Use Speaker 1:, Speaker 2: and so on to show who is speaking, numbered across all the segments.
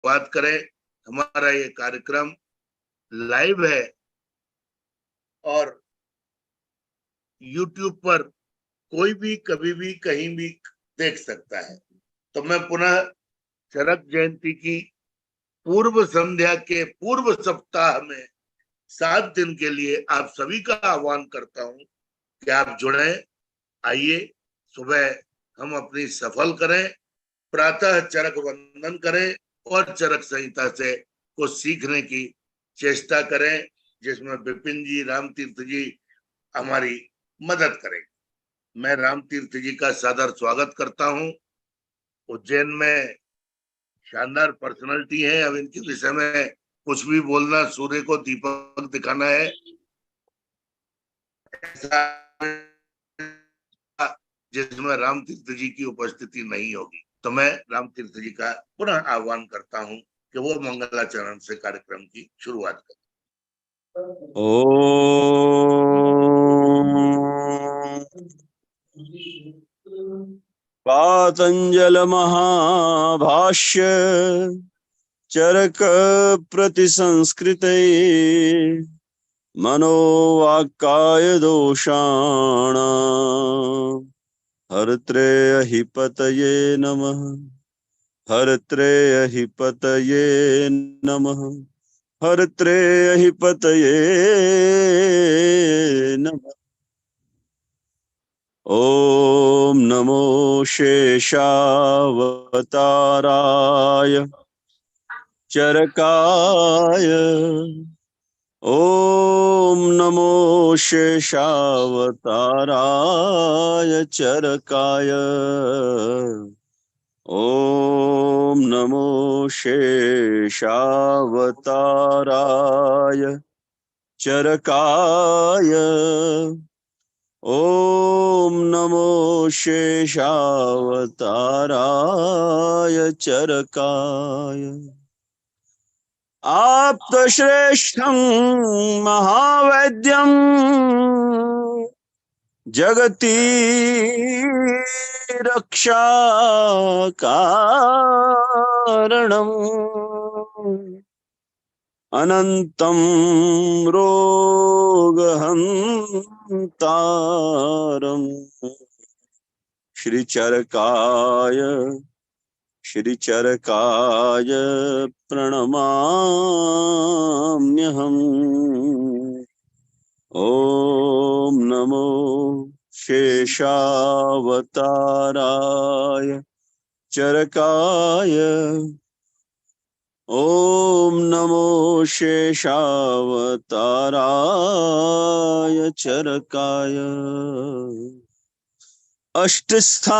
Speaker 1: बात करें, हमारा ये कार्यक्रम लाइव है और YouTube पर कोई भी कभी भी कहीं भी देख सकता है। तो मैं पुनः चरक जयंती की पूर्व संध्या के पूर्व सप्ताह में 7 दिन के लिए आप सभी का आह्वान करता हूं कि आप जुड़े, आइए, सुबह हम अपनी सफल करें, प्रातः चरक वंदन करें और चरक संहिता से कुछ सीखने की चेष्टा करें, जिसमें विपिन जी, राम तीर्थ जी हमारी मदद करें। मैं राम तीर्थ जी का सादर स्वागत करता हूं। उज्जैन में शानदार पर्सनालिटी है, अब इनके विषय में कुछ भी बोलना सूर्य को दीपक दिखाना है, जिसमें राम तीर्थ जी की उपस्थिति नहीं होगी। तो मैं राम तीर्थ जी का पुनः आह्वान करता हूं कि वो मंगलाचरण से कार्यक्रम की शुरुआत करें।
Speaker 2: पातंजल महाभाष्य चरक प्रतिसंस्कृते मनोवाक्काय दोषाण हरत्रेहि पतये नमः। हरत्रेहि पतये नमः। हरत्रेहि पतये नमः। ओम नमो शेषावताराय चरकाय। ओम नमो शेषावताराय चरकाय। ओम नमो शेषावताराय चरकाय। ओम नमो शेषावताराय चरकाय। आप्तश्रेष्ठं महावैद्यं जगति रक्षाकारणम् अनंतं रोगहन्तारम् श्रीचरकाय प्रणमाम्यहम्। ओम नमो शेषावताराय चरकाय। ओम नमो शेषावताराय चरकाय। अष्टस्थान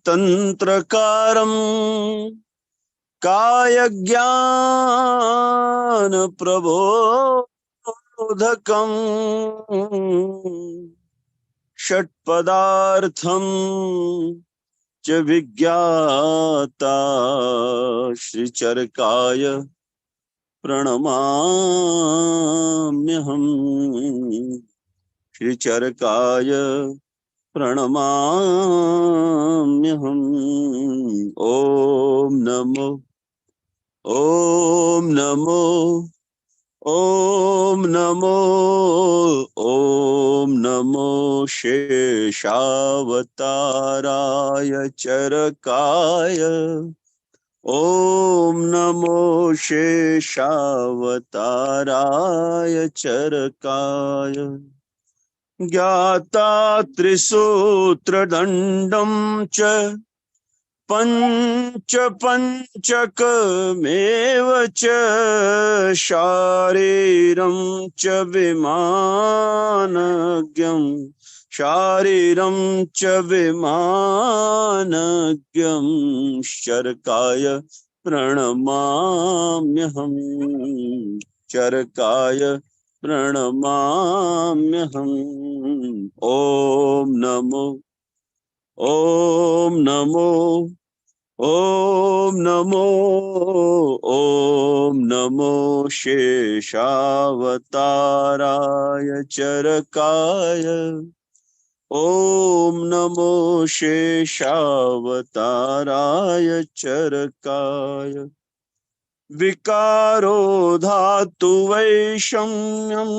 Speaker 2: तंत्रकारं कायज्ञान प्रबोधकम् षट्पदार्थं च विज्ञाता श्रीचरकाय प्रणमाम्यहम्। श्रीचरकाय प्रणमाम्यहम्। ओम नमो ओम नमो ओम नमो ओम नमो शेषावताराय चरकाय। ओम नमो शेषावताराय चरकाय। ज्ञाता त्रिसूत्रदण्डं च पंच पंचकमेव च शारीरं च विमानज्ञं शारीरं च विमानज्ञं चरकाय प्रणमाम्यहम्। चरकाय प्रणमाम्यहम्। ओम नमो ओम नमो ओम नमो ओम नमो शेषावताराय चरकाय। ॐ नमो शेषावताराय चरकाय विकारो धातु वैषम्यं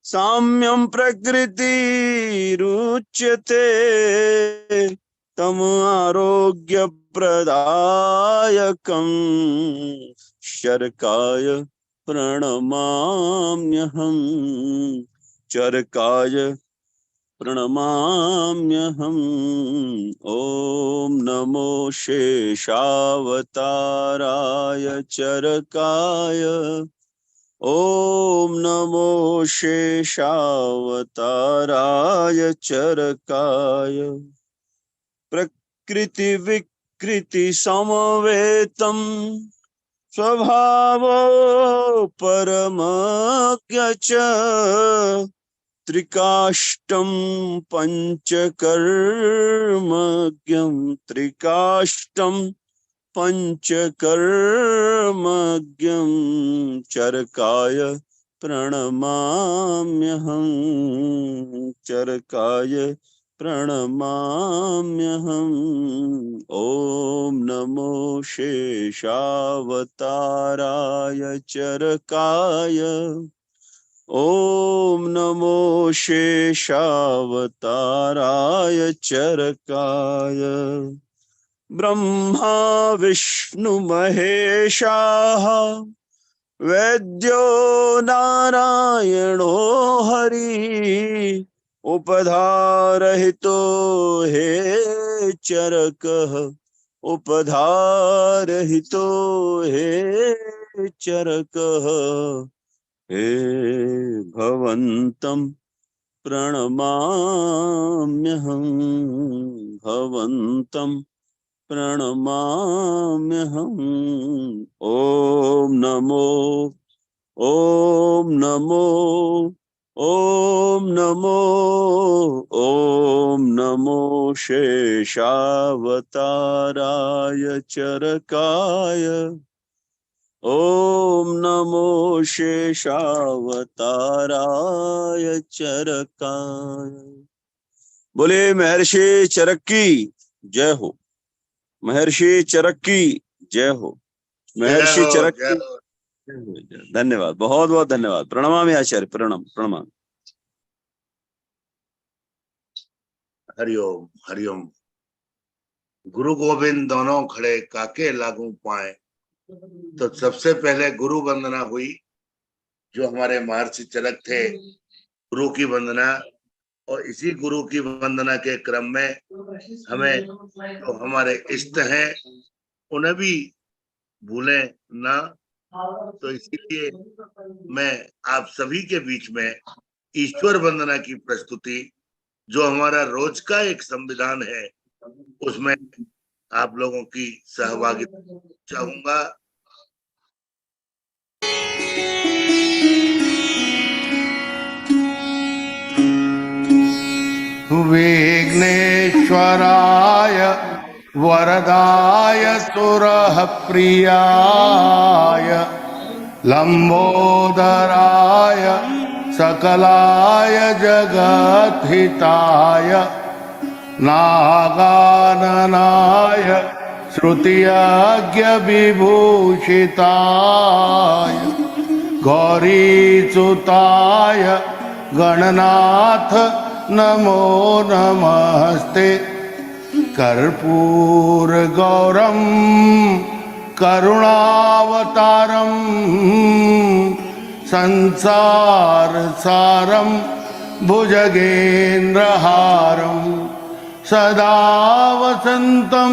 Speaker 2: साम्यं प्रकृतिरुच्यते तम आरोग्य प्रदायकं शरकाय प्रणमाम्यहम् चरकाय प्रणमाम्यहम् ॐ नमो शेषावताराय चरकाय ॐ नमो शेषावताराय चरकाय प्रकृति विकृति समवेतं स्वभावो परमज्ञ च त्रिकाष्टं पंचकर्मज्ञं त्रिकाष्टं पंचकर्मज्ञं चरकाय प्रणमाम्यहं चरकाय प्रणमाम्यहम् ॐ नमो शेषावताराय चरकाय ॐ नमो शेषावताराय चरकाय ब्रह्मा विष्णु महेशाः वैद्यो नारायणो हरि उपधारहितो हे चरकः उपधारहितो हे चरकः हे भवन्तं प्रणमाम्यहं भवन्तं प्रणमाम्यहम् ॐ नमो ॐ नमो ॐ नमो ॐ नमो शेषावताराय चरकाय ॐ नमो शेषावताराय चरकाय। बोले महर्षि चरक की जय हो, महर्षि चरक की जय हो, महर्षि चरक की धन्यवाद, बहुत बहुत धन्यवाद। प्रणमामि आचार्य, प्रणाम प्रणाम।
Speaker 1: हरिओम हरिओम। गुरु गोविंद दोनों खड़े काके लागू पाए। तो सबसे पहले गुरु वंदना हुई, जो हमारे महर्षि चरक थे, गुरु की वंदना। और इसी गुरु की वंदना के क्रम में हमें तो हमारे इष्ट हैं उन्हें भी भूलें ना। तो इसीलिए मैं आप सभी के बीच में ईश्वर वंदना की प्रस्तुति, जो हमारा रोज का एक संविधान है, उसमें आप लोगों की सहभागिता चाहूंगा। विघ्नेश्वराय वरदाय सुरः प्रियाय लंबोदराय सकलाय जगद्हिताय नागाननाय श्रुतियज्ञ विभूषिताय गौरीसुताय गणनाथ नमो नमस्ते। कर्पूर गौरम करुणावतारम संसार सारम भुजगेन्द्रहारम सदा वसंतम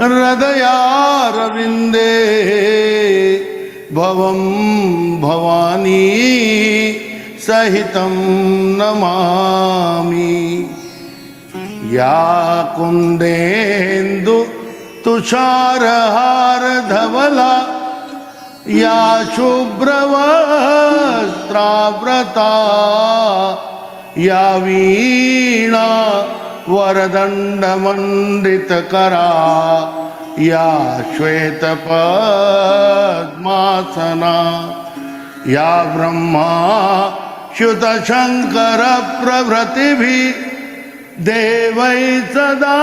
Speaker 1: हृदयारविंदे भवं भवानी सहितं नमामि। या कुंदेन्दु तुषारहार धवला या शुभ्रवस्त्रावृता या वीणा वरदण्डमण्डितकरा या श्वेतपद्मासना या ब्रह्मा च्युतशङ्कर प्रभृतिभिः देवै सदा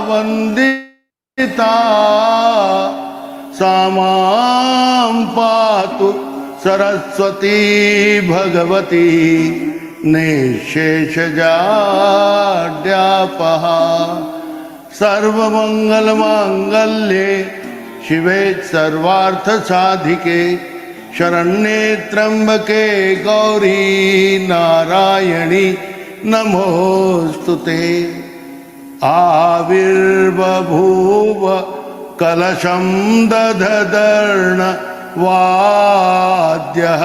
Speaker 1: वन्दिता सा मां पातु सरस्वती भगवती निःशेषजाड्यापहा सर्वमङ्गलमाङ्गल्ये शिवे सर्वार्थसाधिके शरण्ये त्र्यंबके गौरी नारायणी नमोस्तुते। आविर्बभूव कलशं दधदर्ण वाद्यः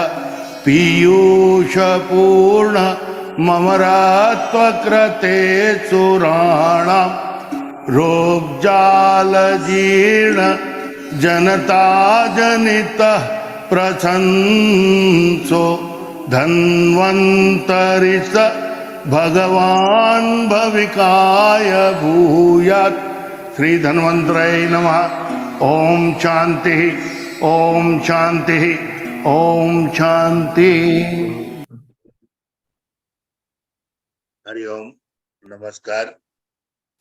Speaker 1: पीयूषपूर्ण ममरात्वकृते सुराणां रोगजालजीर्ण जनता जनितः प्रशंसो धन्वन्तरिस भगवान् भविकाय भूयात्। श्री धन्वन्तराय नमः। ओम शांति, ओम शांति, ओम शांति। हरिओम, नमस्कार,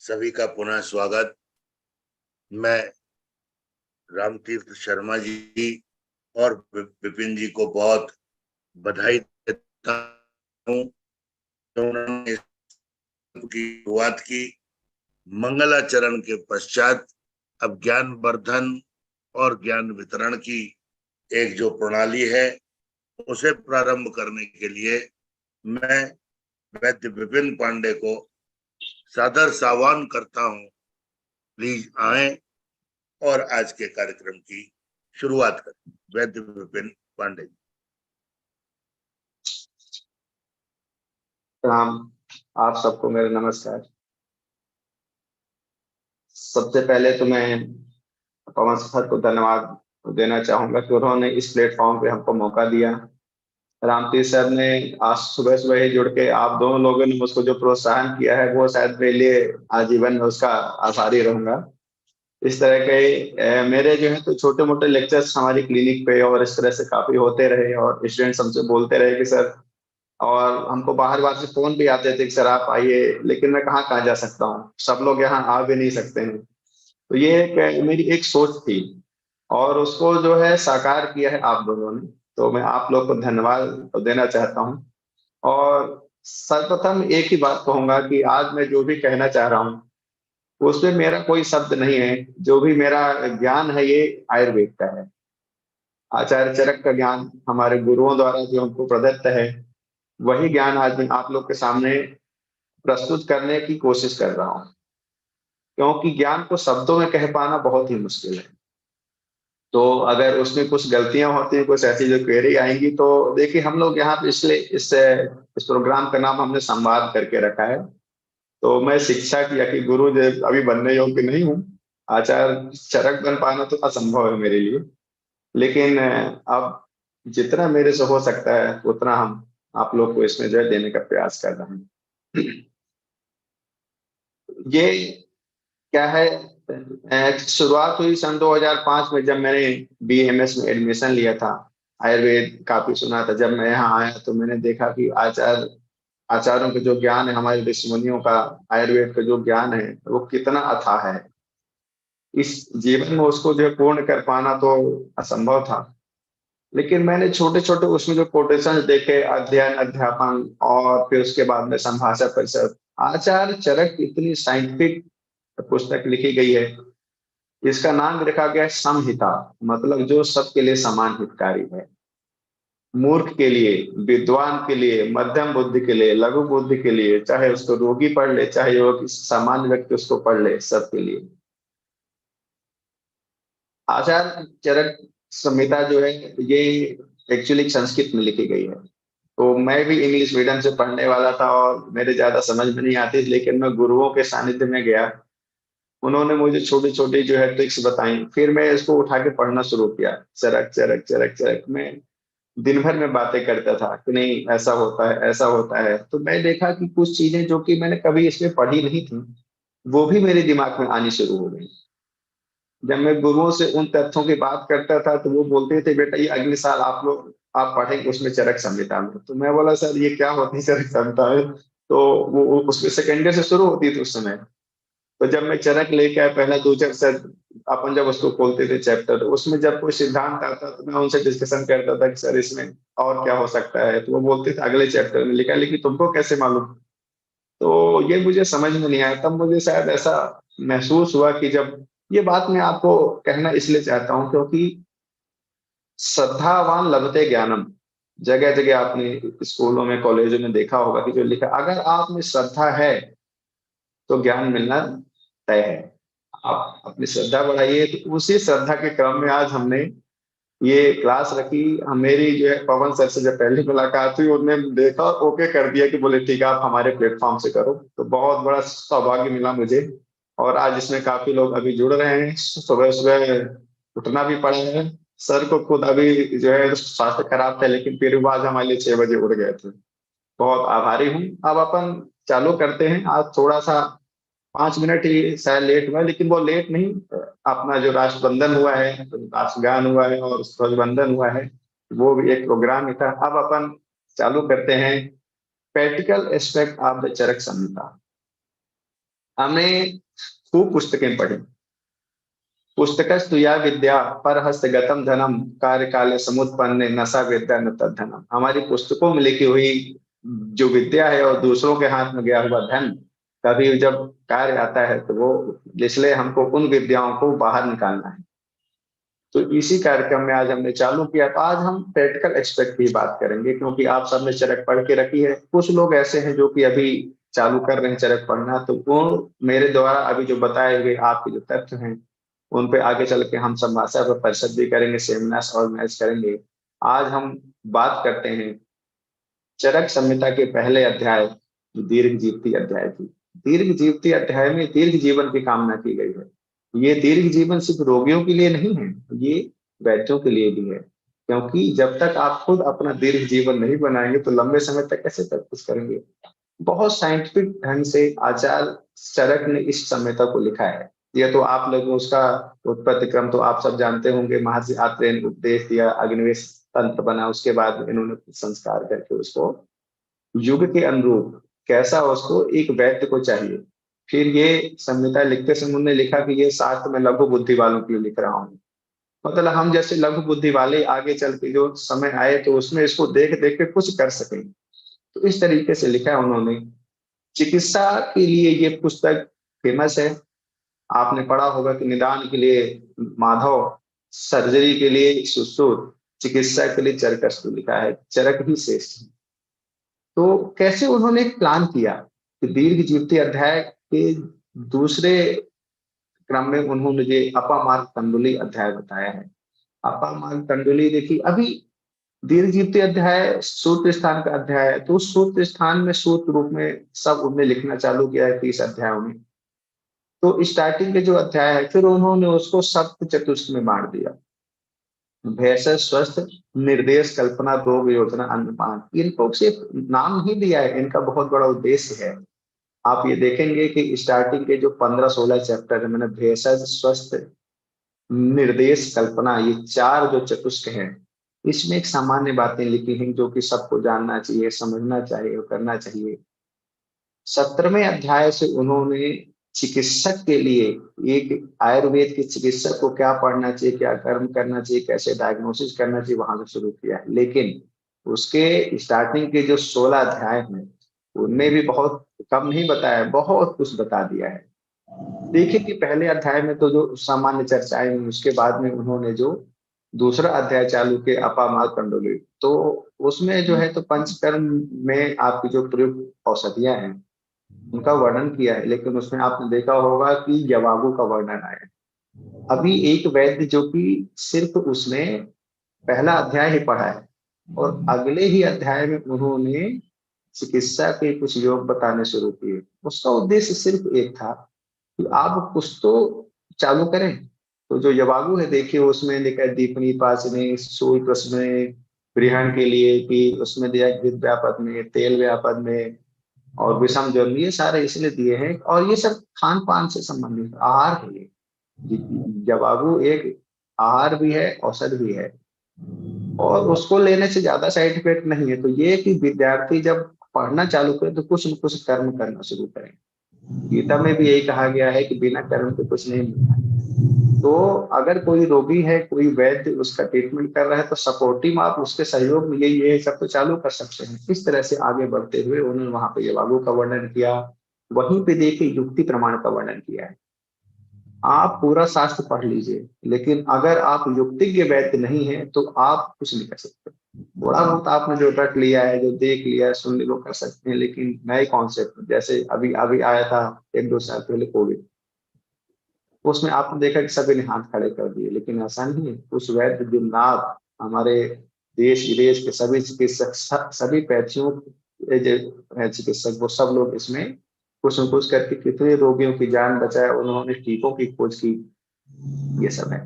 Speaker 1: सभी का पुनः स्वागत। मैं रामतीर्थ शर्मा जी और विपिन जी को बहुत बधाई देता हूँ। उन्होंने की शुरुआत की मंगलाचरण के पश्चात अब ज्ञान वर्धन और ज्ञान वितरण की एक जो प्रणाली है उसे प्रारंभ करने के लिए मैं वैद्य विपिन पांडे को सादर आह्वान करता हूँ। प्लीज आए और आज के कार्यक्रम की शुरुआत करें। वैद्य विपिन पांडे।
Speaker 3: राम, आप सबको मेरा नमस्कार। सबसे पहले तो मैं पवन सर को धन्यवाद देना चाहूंगा कि उन्होंने इस प्लेटफॉर्म पे हमको मौका दिया। रामतीर्थ सर ने आज सुबह सुबह ही जुड़ के आप दोनों लोगों ने मुझको जो प्रोत्साहन किया है वो शायद मेरे लिए आजीवन में उसका आभारी रहूंगा। इस तरह के मेरे जो है तो छोटे मोटे लेक्चर्स हमारी क्लिनिक पे और इस तरह से काफी होते रहे और स्टूडेंट्स हमसे बोलते रहे कि सर, और हमको बाहर बाहर से फोन भी आते थे कि सर आप आइए, लेकिन मैं कहाँ जा सकता हूँ, सब लोग यहाँ आ भी नहीं सकते हैं। तो ये मेरी एक सोच थी और उसको जो है साकार किया है आप लोगों ने, तो मैं आप लोग को धन्यवाद देना चाहता हूँ। और सर्वप्रथम एक ही बात कहूंगा कि आज मैं जो भी कहना चाह रहा हूँ उसमें मेरा कोई शब्द नहीं है। जो भी मेरा ज्ञान है ये आयुर्वेद का है, आचार्य चरक का ज्ञान हमारे गुरुओं द्वारा जो हमको प्रदत्त है वही ज्ञान आज मैं आप लोग के सामने प्रस्तुत करने की कोशिश कर रहा हूँ, क्योंकि ज्ञान को शब्दों में कह पाना बहुत ही मुश्किल है। तो अगर उसमें कुछ गलतियां होती हैं, कुछ ऐसी जो क्वेरी आएंगी, तो देखिए हम लोग यहाँ पे इसलिए इस प्रोग्राम का नाम हमने संवाद करके रखा है। तो मैं शिक्षक या कि गुरु अभी बनने योग्य नहीं हूँ, आचार्य चरक बन पाना तो असंभव है मेरे लिए, लेकिन अब जितना मेरे से हो सकता है उतना हम आप लोग को इसमें जो है देने का प्रयास कर रहे हैं। ये क्या है, शुरुआत हुई सन 2005 में जब मैंने BMS में एडमिशन लिया था। आयुर्वेद काफी सुना था। जब मैं यहाँ आया तो मैंने देखा कि आचार्यों का जो ज्ञान है, हमारे ऋषि मुनियों का आयुर्वेद का जो ज्ञान है वो कितना अथाह है। इस जीवन में उसको जो पूर्ण कर पाना तो असंभव था, लेकिन मैंने छोटे छोटे उसमें जो कोटेशन देखे, अध्ययन अध्यापन और फिर उसके बाद में संभाषा परिषद, आचार्य चरक की इतनी साइंटिफिक पुस्तक लिखी गई है। इसका नाम रखा गया है संहिता, मतलब जो सबके लिए समान हितकारी है। मूर्ख के लिए, विद्वान के लिए, मध्यम बुद्धि के लिए, लघु बुद्धि के लिए, चाहे उसको रोगी पढ़ ले चाहे वो सामान्य व्यक्ति उसको पढ़ ले, सबके लिए। आचार्य चरक संहिता जो है ये एक्चुअली संस्कृत में लिखी गई है। तो मैं भी इंग्लिश मीडियम से पढ़ने वाला था और मेरे ज्यादा समझ में नहीं आती, लेकिन मैं गुरुओं के सानिध्य में गया, उन्होंने मुझे छोटी छोटी जो है ट्रिक्स बताई, फिर मैं इसको उठा के पढ़ना शुरू किया। चरक चरक चरक चरक में दिन भर में बातें करता था कि नहीं ऐसा होता है ऐसा होता है। तो मैं देखा कि कुछ चीजें जो कि मैंने कभी इसमें पढ़ी नहीं थी वो भी मेरे दिमाग में आनी शुरू हो गई। जब मैं गुरुओं से उन तथ्यों की बात करता था तो वो बोलते थे बेटा ये अगले साल आप पढ़ेंगे उसमें चरक संहिता में। तो मैं बोला सर ये क्या होती है चरक संहिता है, तो वो उसमें सेकेंड ईयर से शुरू होती थी उस समय। तो जब मैं चरक लेके आया पहला 2 सर, अपन जब उसको खोलते थे चैप्टर, उसमें जब कोई सिद्धांत आता तो मैं उनसे डिस्कशन करता था कि सर इसमें और क्या हो सकता है, तो वो बोलते थे अगले चैप्टर में लिखा, लेकिन तुमको कैसे मालूम। तो ये मुझे समझ में नहीं आया, तब मुझे शायद ऐसा महसूस हुआ कि जब ये बात मैं आपको कहना इसलिए चाहता हूँ क्योंकि श्रद्धावान लभते ज्ञानम, जगह जगह आपने स्कूलों में कॉलेजों में देखा होगा कि जो लिखा, अगर आप में श्रद्धा है तो ज्ञान मिलना तय है। आप अपनी श्रद्धा बढ़ाइए। तो उसी श्रद्धा के क्रम में आज हमने ये क्लास रखी। मेरी जो है पवन सर से जब पहली मुलाकात हुई, उन्होंने देखा और ओके कर दिया कि बोले ठीक है आप हमारे प्लेटफॉर्म से करो। तो बहुत बड़ा सौभाग्य मिला मुझे। और आज इसमें काफी लोग अभी जुड़ रहे हैं। सुबह सुबह उठना भी पड़ा है। सर को खुद अभी जो है स्वास्थ्य खराब था, लेकिन फिर भी आज हमारे लिए 6 बजे उठ गए थे। बहुत आभारी हूँ। अब अपन चालू करते हैं। आज थोड़ा सा 5 मिनट ही शायद लेट हुआ है, लेकिन वो लेट नहीं, अपना जो राष्ट्रबंधन हुआ है, राष्ट्रगान हुआ है और ध्वजबंधन हुआ है, वो भी एक प्रोग्राम ही था। अब अपन चालू करते हैं। प्रैक्टिकल एस्पेक्ट ऑफ द चरक संहिता। हमने खूब पुस्तकें पढ़ी। पुस्तकस्तु या विद्या पर हस्तगतम धनम कार्य काले समुत्पन्न नशा विद्या न तद्धनम। हमारी पुस्तकों में लिखी हुई जो विद्या है और दूसरों के हाथ में गया हुआ धन कभी जब कार्य आता है तो वो, इसलिए हमको उन विद्याओं को बाहर निकालना है। तो इसी कार्यक्रम में आज हमने चालू किया। तो आज हम प्रैक्टिकल एस्पेक्ट की बात करेंगे, क्योंकि आप सबने चरक पढ़ के रखी है। कुछ लोग ऐसे हैं जो कि अभी चालू कर रहे हैं चरक पढ़ना, तो वो मेरे द्वारा अभी जो बताए हुए आपके जो तथ्य हैं उन पे आगे चल के हम समाचार पर परिषद भी करेंगे, सेमिनार्स ऑर्गेनाइज करेंगे। आज हम बात करते हैं चरक संहिता के पहले अध्याय, दीर्घ जीवती अध्याय की। दीर्घ जीवती अध्याय में दीर्घ जीवन की कामना की गई है। ये दीर्घ जीवन सिर्फ रोगियों के लिए नहीं है, ये वैद्यों के लिए भी है। क्योंकि जब तक आप खुद अपना दीर्घ जीवन नहीं बनाएंगे तो लंबे समय तक कैसे प्रैक्टिस करेंगे। बहुत साइंटिफिक ढंग से आचार्य चरक ने इस संहिता को लिखा है। यह तो आप लोग उसका उत्पत्ति क्रम तो आप सब जानते होंगे। महर्षि आत्रेय ने उपदेश दिया, अग्निवेश तंत्र बना, उसके बाद इन्होंने संस्कार करके उसको युग के अनुरूप कैसा उसको एक वैद्य को चाहिए। फिर ये संहिता लिखते समय उन्होंने लिखा कि ये शास्त्र में लघु बुद्धि वालों के लिए लिख रहा हूँ। मतलब हम जैसे लघु बुद्धि वाले आगे चल के जो समय आए तो उसमें इसको देख देख के कुछ कर सकें, तो इस तरीके से लिखा है उन्होंने। चिकित्सा के लिए ये पुस्तक फेमस है। आपने पढ़ा होगा कि निदान के लिए माधव, सर्जरी के लिए सुश्रुत, चिकित्सा के लिए चरकस्तु लिखा है। चरक ही श्रेष्ठ है। तो कैसे उन्होंने एक प्लान किया कि दीर्घ जीवती अध्याय के दूसरे क्रम में उन्होंने ये अपामार्ग तंडुली अध्याय बताया है। अपामार्ग तंडुली देखिए, अभी दीर्घ जीवती अध्याय सूत्र स्थान का अध्याय है, तो उस सूत्र स्थान में सूत्र रूप में सब उन्होंने लिखना चालू किया है 30 अध्यायों में। तो स्टार्टिंग के जो अध्याय है फिर उन्होंने उसको सप्त चतुष्क में बांट दिया। भेषज, स्वस्थ, निर्देश, कल्पना, रोग, योजना, अन्नपान। इनको सिर्फ नाम नहीं दिया है, इनका बहुत बड़ा उद्देश्य है। आप ये देखेंगे कि स्टार्टिंग के जो 15-16 चैप्टर है, मैंने भेषज, स्वस्थ, निर्देश, कल्पना, ये 4 जो चतुष्क हैं, इसमें एक सामान्य बातें लिखी हैं जो कि सबको जानना चाहिए, समझना चाहिए और करना चाहिए। 17वें अध्याय से उन्होंने चिकित्सक के लिए, एक आयुर्वेद के चिकित्सक को क्या पढ़ना चाहिए, क्या कर्म करना चाहिए, कैसे डायग्नोसिस करना चाहिए, वहां से शुरू किया है। लेकिन उसके स्टार्टिंग के जो 16 अध्याय हैं उनमें भी बहुत कम नहीं बताया, बहुत कुछ बता दिया है। देखिए कि पहले अध्याय में तो जो सामान्य चर्चाएं हुई, उसके बाद में उन्होंने जो दूसरा अध्याय चालू किया अपामार्ग तंडुली, तो उसमें जो है तो पंचकर्म में आपकी जो प्रयुक्त औषधियां हैं उनका वर्णन किया है। लेकिन उसमें आपने देखा होगा कि यवागु का वर्णन आया। अभी एक वैद्य जो कि सिर्फ उसने पहला अध्याय ही पढ़ा है और अगले ही अध्याय में उन्होंने चिकित्सा के कुछ योग बताने शुरू किए। उसका उद्देश्य सिर्फ एक था कि आप कुछ तो चालू करें। तो जो यवागु है देखिए, उसमें लिखा है दीपनी पासने सूर्य प्रश्न ग्रहण के लिए, कि उसमें दिया घृत व्यापद में, तेल व्यापद में और विषम जल, ये सारे इसलिए दिए हैं। और ये सब खान पान से संबंधित आहार है। ये जवाबु एक आहार भी है, औषध भी है और उसको लेने से ज्यादा साइड इफेक्ट नहीं है। तो ये कि विद्यार्थी जब पढ़ना चालू करें तो कुछ न कुछ कर्म करना शुरू करें। गीता में भी यही कहा गया है कि बिना कर्म के कुछ नहीं मिलता। तो अगर कोई रोगी है, कोई वैद्य उसका ट्रीटमेंट कर रहा है, तो सपोर्टिव आप उसके सहयोग में ये सब तो चालू कर सकते हैं। इस तरह से आगे बढ़ते हुए उन्होंने वहां पे योगागु का वर्णन किया। वहीं पे देखिए युक्ति प्रमाण का वर्णन किया है। आप पूरा शास्त्र पढ़ लीजिए, लेकिन अगर आप युक्तिज्ञ वैद्य नहीं है तो आप कुछ नहीं कर सकते। थोड़ा बहुत आपने जो रट लिया है, जो देख लिया है, सुन लिया, वो कर सकते हैं, लेकिन नए कॉन्सेप्ट जैसे अभी अभी आया था 1-2 साल पहले कोविड, उसमें आपने देखा कि सभी ने हाथ खड़े कर दिए, लेकिन ऐसा नहीं है। उस वैद्य दिन रात हमारे देश विदेश के सभी चिकित्सक, सभी पैथियों के जो है चिकित्सक, वो सब लोग इसमें कुछ न कुछ करके कितने रोगियों की जान बचाए, उन्होंने टीकों की खोज की। ये सब है,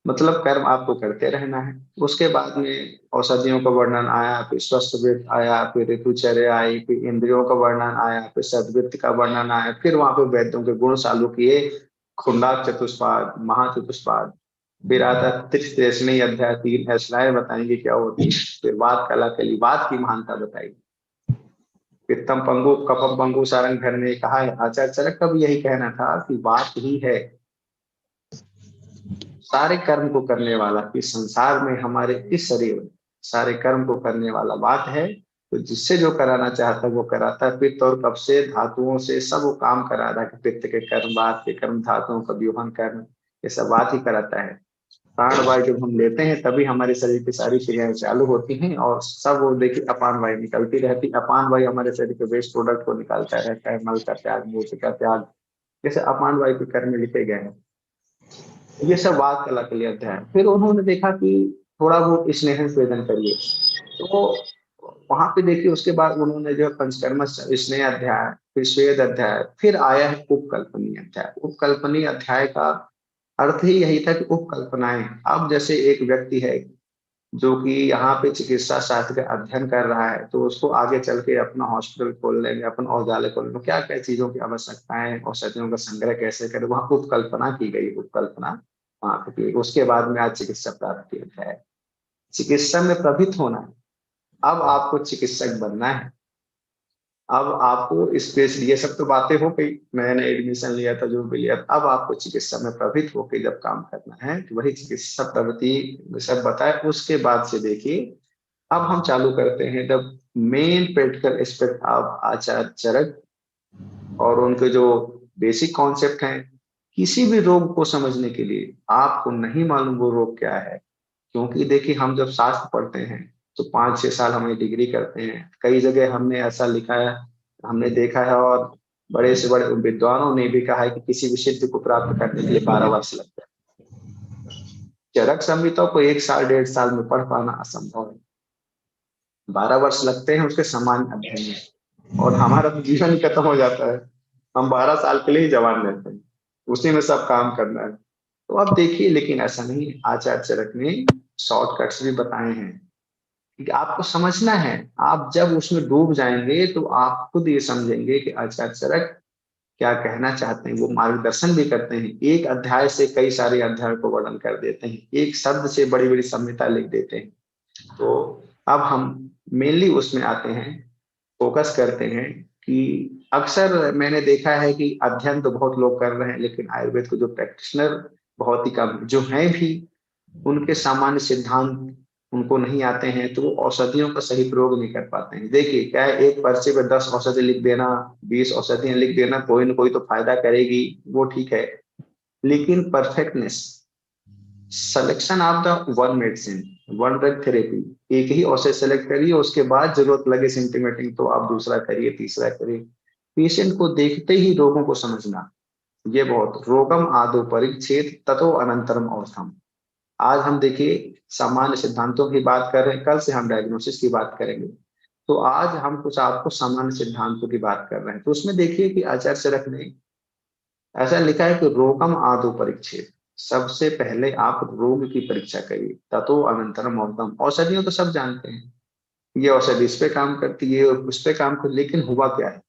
Speaker 3: मतलब कर्म आपको करते रहना है। उसके बाद में औषधियों का वर्णन आया, फिर स्वस्थ वृत्त आया, फिर ऋतुचर्या आई, फिर इंद्रियों का वर्णन आया, फिर सद्वृत्त का वर्णन आया, फिर वहां पे वैद्यों के गुण चालू किए। खुंडाक चतुष्पाद, महाचतुष्पाद, फिर आता त्रिश्रेष्णी अध्याय 3 ऐश्वर्य बताएंगे क्या होती है। फिर वात कला कली, वात की महानता बताई। पित्तम पंगु कफम पंगु सारंग घर ने कहा है, आचार्य चरक का भी यही कहना था कि वात ही है सारे कर्म को करने वाला। इस संसार में हमारे इस शरीर में सारे कर्म को करने वाला बात है। तो जिससे जो कराना चाहता है वो कराता है। पित्त और कफ से, धातुओं से सब वो काम करा रहा है। पित्त के कर्म, वात के कर्म, धातुओं का व्यूहन कर्म, ये सब बात ही कराता है। प्राण वायु जब हम लेते हैं तभी हमारे शरीर की सारी क्रियाएं चालू होती हैं, और सब वो देखिए अपान वायु निकलती रहती। अपान वायु हमारे शरीर के वेस्ट प्रोडक्ट को निकालता रहता है, मल का त्याग, मूत्र का त्याग, जैसे अपान वायु के कर्म में लिखे गए हैं। ये सब वाद कला के लिए अध्याय। फिर उन्होंने देखा कि थोड़ा वो स्नेह स्वेदन करिए, तो वहां पे देखिए उसके बाद उन्होंने जो पंचकर्म स्नेह अध्याय, फिर स्वेद अध्याय, फिर आया है उपकल्पनीय अध्याय। उपकल्पनीय अध्याय का अर्थ ही यही था कि उपकल्पनाएं। अब जैसे एक व्यक्ति है जो कि यहाँ पे चिकित्सा शास्त्र का अध्ययन कर रहा है, तो उसको आगे चल के अपना हॉस्पिटल खोलने में, अपन औषधालय खोलने में क्या क्या चीजों की आवश्यकताएं, औषधियों का संग्रह कैसे करें, वहां उपकल्पना की गई। उपकल्पना वहां पे की। उसके बाद में आज चिकित्सा प्राप्त किया है। चिकित्सा में प्रभित होना है, अब आपको चिकित्सक बनना है। अब आपको स्पेशली ये सब तो बातें हो गई, मैंने एडमिशन लिया था, जो भी लिया था। अब आपको चिकित्सा में प्रभित होकर जब काम करना है, तो वही चिकित्सा प्रवृत्ति सब बताए। उसके बाद से देखिए अब हम चालू करते हैं the main practical aspect of Acharya Charak, और उनके जो बेसिक कॉन्सेप्ट हैं। किसी भी रोग को समझने के लिए आपको नहीं मालूम वो रोग क्या है, क्योंकि देखिए हम जब शास्त्र पढ़ते हैं तो 5-6 साल हमें डिग्री करते हैं। कई जगह हमने ऐसा लिखा है, हमने देखा है, और बड़े से बड़े विद्वानों ने भी कहा है कि किसी भी सिद्धि को प्राप्त करने के लिए 12 वर्ष लगते हैं। चरक संहिता को 1 साल 1.5 साल में पढ़ पाना असंभव है। 12 वर्ष लगते हैं उसके सामान्य अध्ययन में, और हमारा तो जीवन ही खत्म हो जाता है। हम 12 साल के लिए ही जवान रहते हैं, उसी में सब काम करना है। तो अब देखिए, लेकिन ऐसा नहीं है। आचार्य चरक ने शॉर्टकट्स भी बताए हैं कि आपको समझना है। आप जब उसमें डूब जाएंगे तो आप खुद ये समझेंगे कि आचार्य चरक क्या कहना चाहते हैं। वो मार्गदर्शन भी करते हैं, एक अध्याय से कई सारे अध्याय को वर्णन कर देते हैं, एक शब्द से बड़ी बड़ी संहिता लिख देते हैं। तो अब हम मेनली उसमें आते हैं, फोकस करते हैं कि अक्सर मैंने देखा है कि अध्ययन तो बहुत लोग कर रहे हैं, लेकिन आयुर्वेद को जो प्रैक्टिशनर बहुत ही कम जो हैं भी, उनके सामान्य सिद्धांत उनको नहीं आते हैं, तो वो औषधियों का सही प्रयोग नहीं कर पाते हैं। देखिए क्या है, एक पर्चे पे 10 औषधि लिख देना, 20 औषधियां लिख देना, कोई ना कोई तो फायदा करेगी, वो ठीक है। लेकिन perfectness, selection of the one medicine, one drug therapy, एक ही औषध सेलेक्ट करिए, उसके बाद जरूरत लगे सिम्टमेटिक तो आप दूसरा करिए, तीसरा करिए। पेशेंट को देखते ही रोगों को समझना, ये बहुत। रोगम आदो परिच्छेद ततो अनंतरम औषधम। आज हम देखिए सामान्य सिद्धांतों की बात कर रहे हैं, कल से हम डायग्नोसिस की बात करेंगे। तो आज हम कुछ आपको सामान्य सिद्धांतों की बात कर रहे हैं। तो उसमें देखिए कि आचार्य चरक ने ऐसा लिखा है कि रोगम आदो परिच्छेद, सबसे पहले आप रोग की परीक्षा करिए, ततो अनंतरम औषधम। औषधियों तो सब जानते हैं, ये औषधि इस पे काम करती है, उस पे काम करती, लेकिन हुआ क्या है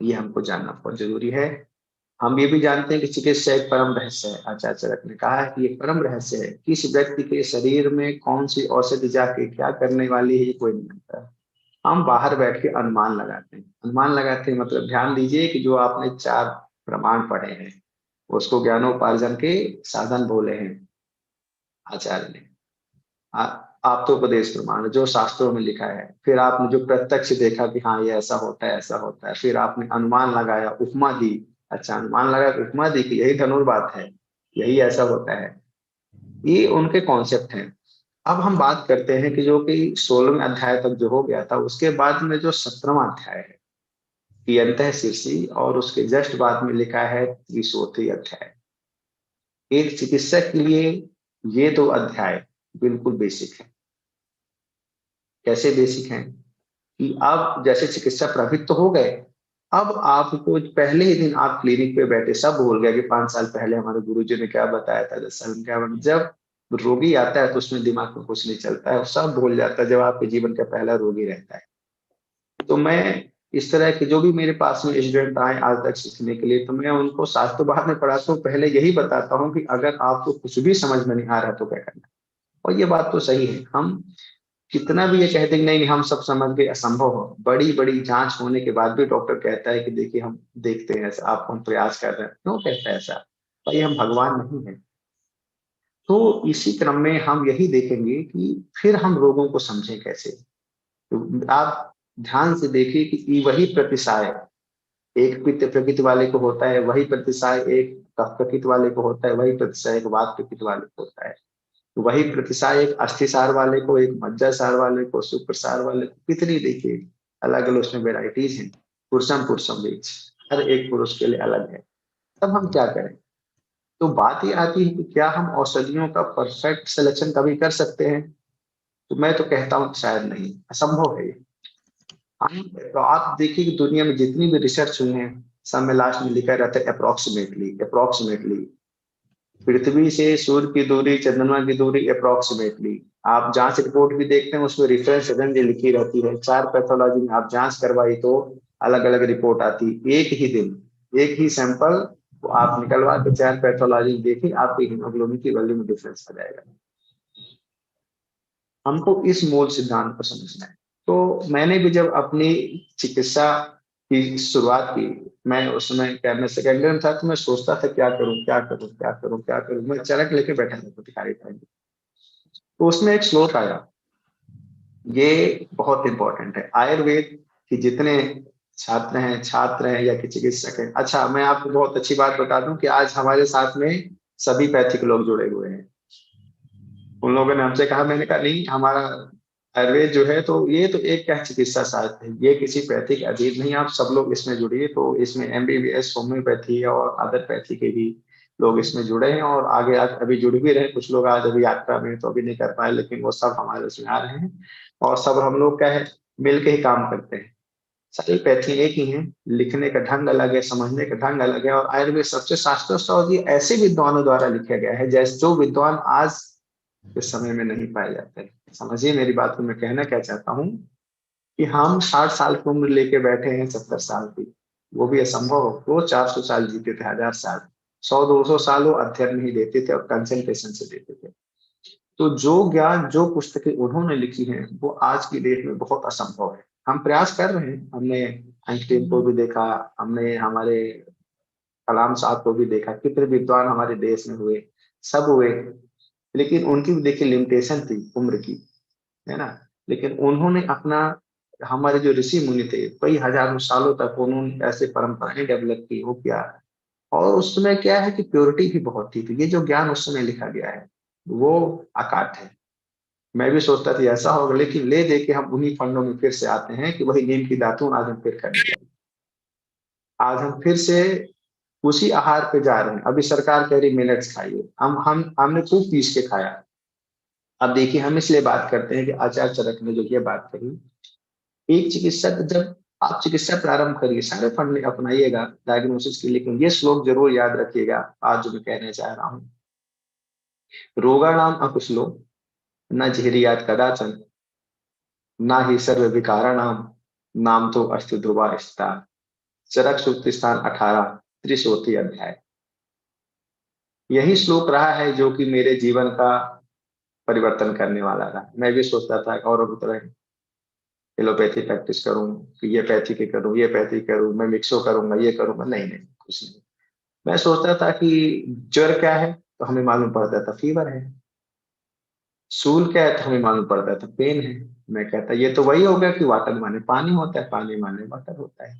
Speaker 3: ये हमको जानना बहुत जरूरी है। हम ये भी जानते हैं कि चिकित्सा एक परम रहस्य है। आचार्य चरक ने कहा है कि ये परम रहस्य है, किस व्यक्ति के शरीर में कौन सी औषधि जाके क्या करने वाली है, ये कोई नहीं जानता। हम बाहर बैठ के अनुमान लगाते हैं। अनुमान लगाते हैं मतलब ध्यान दीजिए कि जो आपने 4 प्रमाण पढ़े हैं उसको ज्ञानोपार्जन के साधन बोले हैं आचार्य ने। आप तो उपदेश प्रमाण जो शास्त्रों में लिखा है, फिर आपने जो प्रत्यक्ष देखा कि हाँ ये ऐसा होता है ऐसा होता है, फिर आपने अनुमान लगाया, उपमा दी। अच्छा, अनुमान लगा के उपमा दी कि यही धनुर्वात है, यही ऐसा होता है। ये उनके कॉन्सेप्ट हैं। अब हम बात करते हैं कि जो कि 16वें अध्याय तक जो हो गया था, उसके बाद में जो 17वां अध्याय है कि अंतः शीर्षी, और उसके जस्ट बाद में लिखा है त्रिशोथी अध्याय। एक चिकित्सक के लिए ये 2 अध्याय बिल्कुल बेसिक है। कैसे बेसिक है कि अब जैसे चिकित्सा प्रभित तो हो गए, अब आपको पहले ही दिन आप क्लिनिक पे बैठे सब भूल गए कि 5 साल पहले हमारे गुरुजी ने क्या बताया था, 10 साल में क्या बताया। जब रोगी आता है तो उसमें दिमाग में कुछ नहीं चलता है, वो सब भूल जाता है जब आपके जीवन का पहला रोगी रहता है। तो मैं इस तरह के जो भी मेरे पास में स्टूडेंट आए आज तक सीखने के लिए, तो मैं उनको शास्त्र बाद में पढ़ाता हूँ, पहले यही बताता हूँ कि अगर आपको कुछ भी समझ में नहीं आ रहा तो क्या करना। और ये बात तो सही है, हम कितना भी ये कहते हैं कि नहीं हम सब समझ गए, असंभव हो। बड़ी बड़ी जांच होने के बाद भी डॉक्टर कहता है कि देखिए हम देखते हैं ऐसा, आपको हम प्रयास कर रहे हैं। क्यों कहता है ऐसा? भाई हम भगवान नहीं है। तो इसी क्रम में हम यही देखेंगे कि फिर हम रोगों को समझें कैसे। तो आप ध्यान से देखिए कि वही प्रतिसाय एक पित्त प्रकृति वाले को होता है, वही प्रतिसाय एक कफ प्रकृति वाले को होता है, वही प्रतिसाय एक वात प्रकृति वाले को होता है। वही प्रतिसाय एक अस्थिसार वाले को, एक मज्जासार वाले को, शुक्रसार वाले को, कितनी देखिए अलग अलग उसमें वेराइटीज हैं। पुरुषम पुरुषम बीज, हर एक पुरुष के लिए अलग है। तब हम क्या करें? तो बात ये आती है कि क्या हम औषधियों का परफेक्ट सिलेक्शन कभी कर सकते हैं? तो मैं तो कहता हूँ शायद नहीं, असंभव है ये। हम तो आप देखिए कि दुनिया में जितनी भी रिसर्च हुई है, सब में लास्ट में लिखा रहता है अप्रोक्सीमेटली अप्रोक्सीमेटली। पृथ्वी से सूर्य की दूरी, चंद्रमा की दूरी अप्रोक्सीमेटली। आप जांच रिपोर्ट भी देखते हैं उसमें रेफरेंस रेंज लिखी रहती है। 4 पैथोलॉजी में आप जांच करवाई तो अलग अलग रिपोर्ट आती। एक ही दिन एक ही सैंपल तो आप निकलवा के 4 पैथोलॉजी देखिए, आपकी हीमोग्लोबिन की वैल्यू में डिफरेंस आ जाएगा। हमको इस मूल सिद्धांत को समझना है। तो मैंने भी जब अपनी चिकित्सा की शुरुआत की, मैं उस समय क्या मैं सेकेंड ईयर में था, तो मैं सोचता था क्या करूं क्या करूं क्या करूं क्या करूं। मैं चरक लेके बैठा था भिखारी टाइम। तो उसमें एक श्लोक आया, ये बहुत इंपॉर्टेंट है। आयुर्वेद के जितने छात्र हैं या कि चिकित्सक हैं। अच्छा, मैं आपको बहुत अच्छी बात बता दूं कि आज हमारे साथ में सभी पैथिक लोग जुड़े हुए हैं। उन लोगों ने हमसे कहा, मैंने कहा नहीं, हमारा आयुर्वेद जो है तो ये तो एक क्या चिकित्सा शास्त्र है, ये किसी पैथी के अधीन नहीं। आप सब लोग इसमें जुड़िए। तो इसमें एमबीबीएस होम्योपैथी और अदर पैथी के भी लोग इसमें जुड़े हैं, और आगे अभी जुड़ भी रहे। कुछ लोग आज अभी यात्रा में तो अभी नहीं कर पाए, लेकिन वो सब हमारे उसमें आ रहे हैं। और सब हम लोग क्या है, मिल के ही काम करते हैं। सारी पैथी एक ही है, लिखने का ढंग अलग है, समझने का ढंग अलग है। और आयुर्वेद सबसे शास्त्रोक्त और ये ऐसे विद्वानों द्वारा लिखा गया है जैसे जो विद्वान आज इस समय में नहीं पाए जाते। समझिए मेरी बात को, मैं कहना क्या चाहता हूँ कि हम 60 साल की उम्र लेके बैठे हैं, 70 साल की, वो भी असंभव हो। वो 400 साल जीते थे, 1000 साल, 100-200 साल वो अध्ययन नहीं देते थे और कंसंट्रेशन से देते थे। तो जो ज्ञान जो पुस्तकें उन्होंने लिखी हैं वो आज की डेट में बहुत असंभव है। हम प्रयास कर रहे हैं। हमने आइंस्टीन को भी देखा, हमने हमारे कलाम साहब को भी देखा, कितने विद्वान हमारे देश में हुए, सब हुए। लेकिन उनकी भी देखिए लिमिटेशन थी उम्र की, है ना। लेकिन उन्होंने अपना, हमारे जो ऋषि मुनि थे कई हजारों सालों तक उन्होंने ऐसे परंपराएं डेवलप की, वो किया। और उस समय क्या है कि प्योरिटी भी बहुत थी। तो ये जो ज्ञान उस समय लिखा गया है वो अकाट है। मैं भी सोचता था ऐसा होगा, लेकिन ले दे के हम उन्हीं फंडों में फिर से आते हैं कि वही नीम की दातून आज हम फिर करने लगे। आज हम फिर से उसी आहार पे जा रहे हैं। अभी सरकार कह रही मिलेट्स खाइए, हमने खूब पीस के खाया। अब देखिए हम इसलिए बात करते हैं कि आचार्य चरक ने जो ये बात कही, एक चिकित्सक जब आप चिकित्सा प्रारंभ करिए, सारे फंड अपनाइएगा डायग्नोसिस के, लेकिन ये श्लोक जरूर याद रखिएगा आज जो मैं कहने चाह रहा हूँ। रोगाणाम अकुशलो न झेरियात कदाचन, ना ही सर्व विकाराणाम, नाम तो अस्तु ध्रुवा स्थिता। चरक सूक्त स्थान 18 त्रिशोती अध्याय। यही श्लोक रहा है जो कि मेरे जीवन का परिवर्तन करने वाला था। मैं भी सोचता था और तरह एलोपैथी प्रैक्टिस करूं कि ये पैथी के करूं, ये पैथी करूं, मैं मिक्सो करूंगा, ये करूंगा, नहीं नहीं कुछ नहीं। मैं सोचता था कि ज्वर क्या है, तो हमें मालूम पड़ता था फीवर है। सूल क्या है, तो हमें मालूम पड़ता था पेन है। मैं कहता ये तो वही हो गया कि वाटर माने पानी होता है, पानी माने वाटर होता है।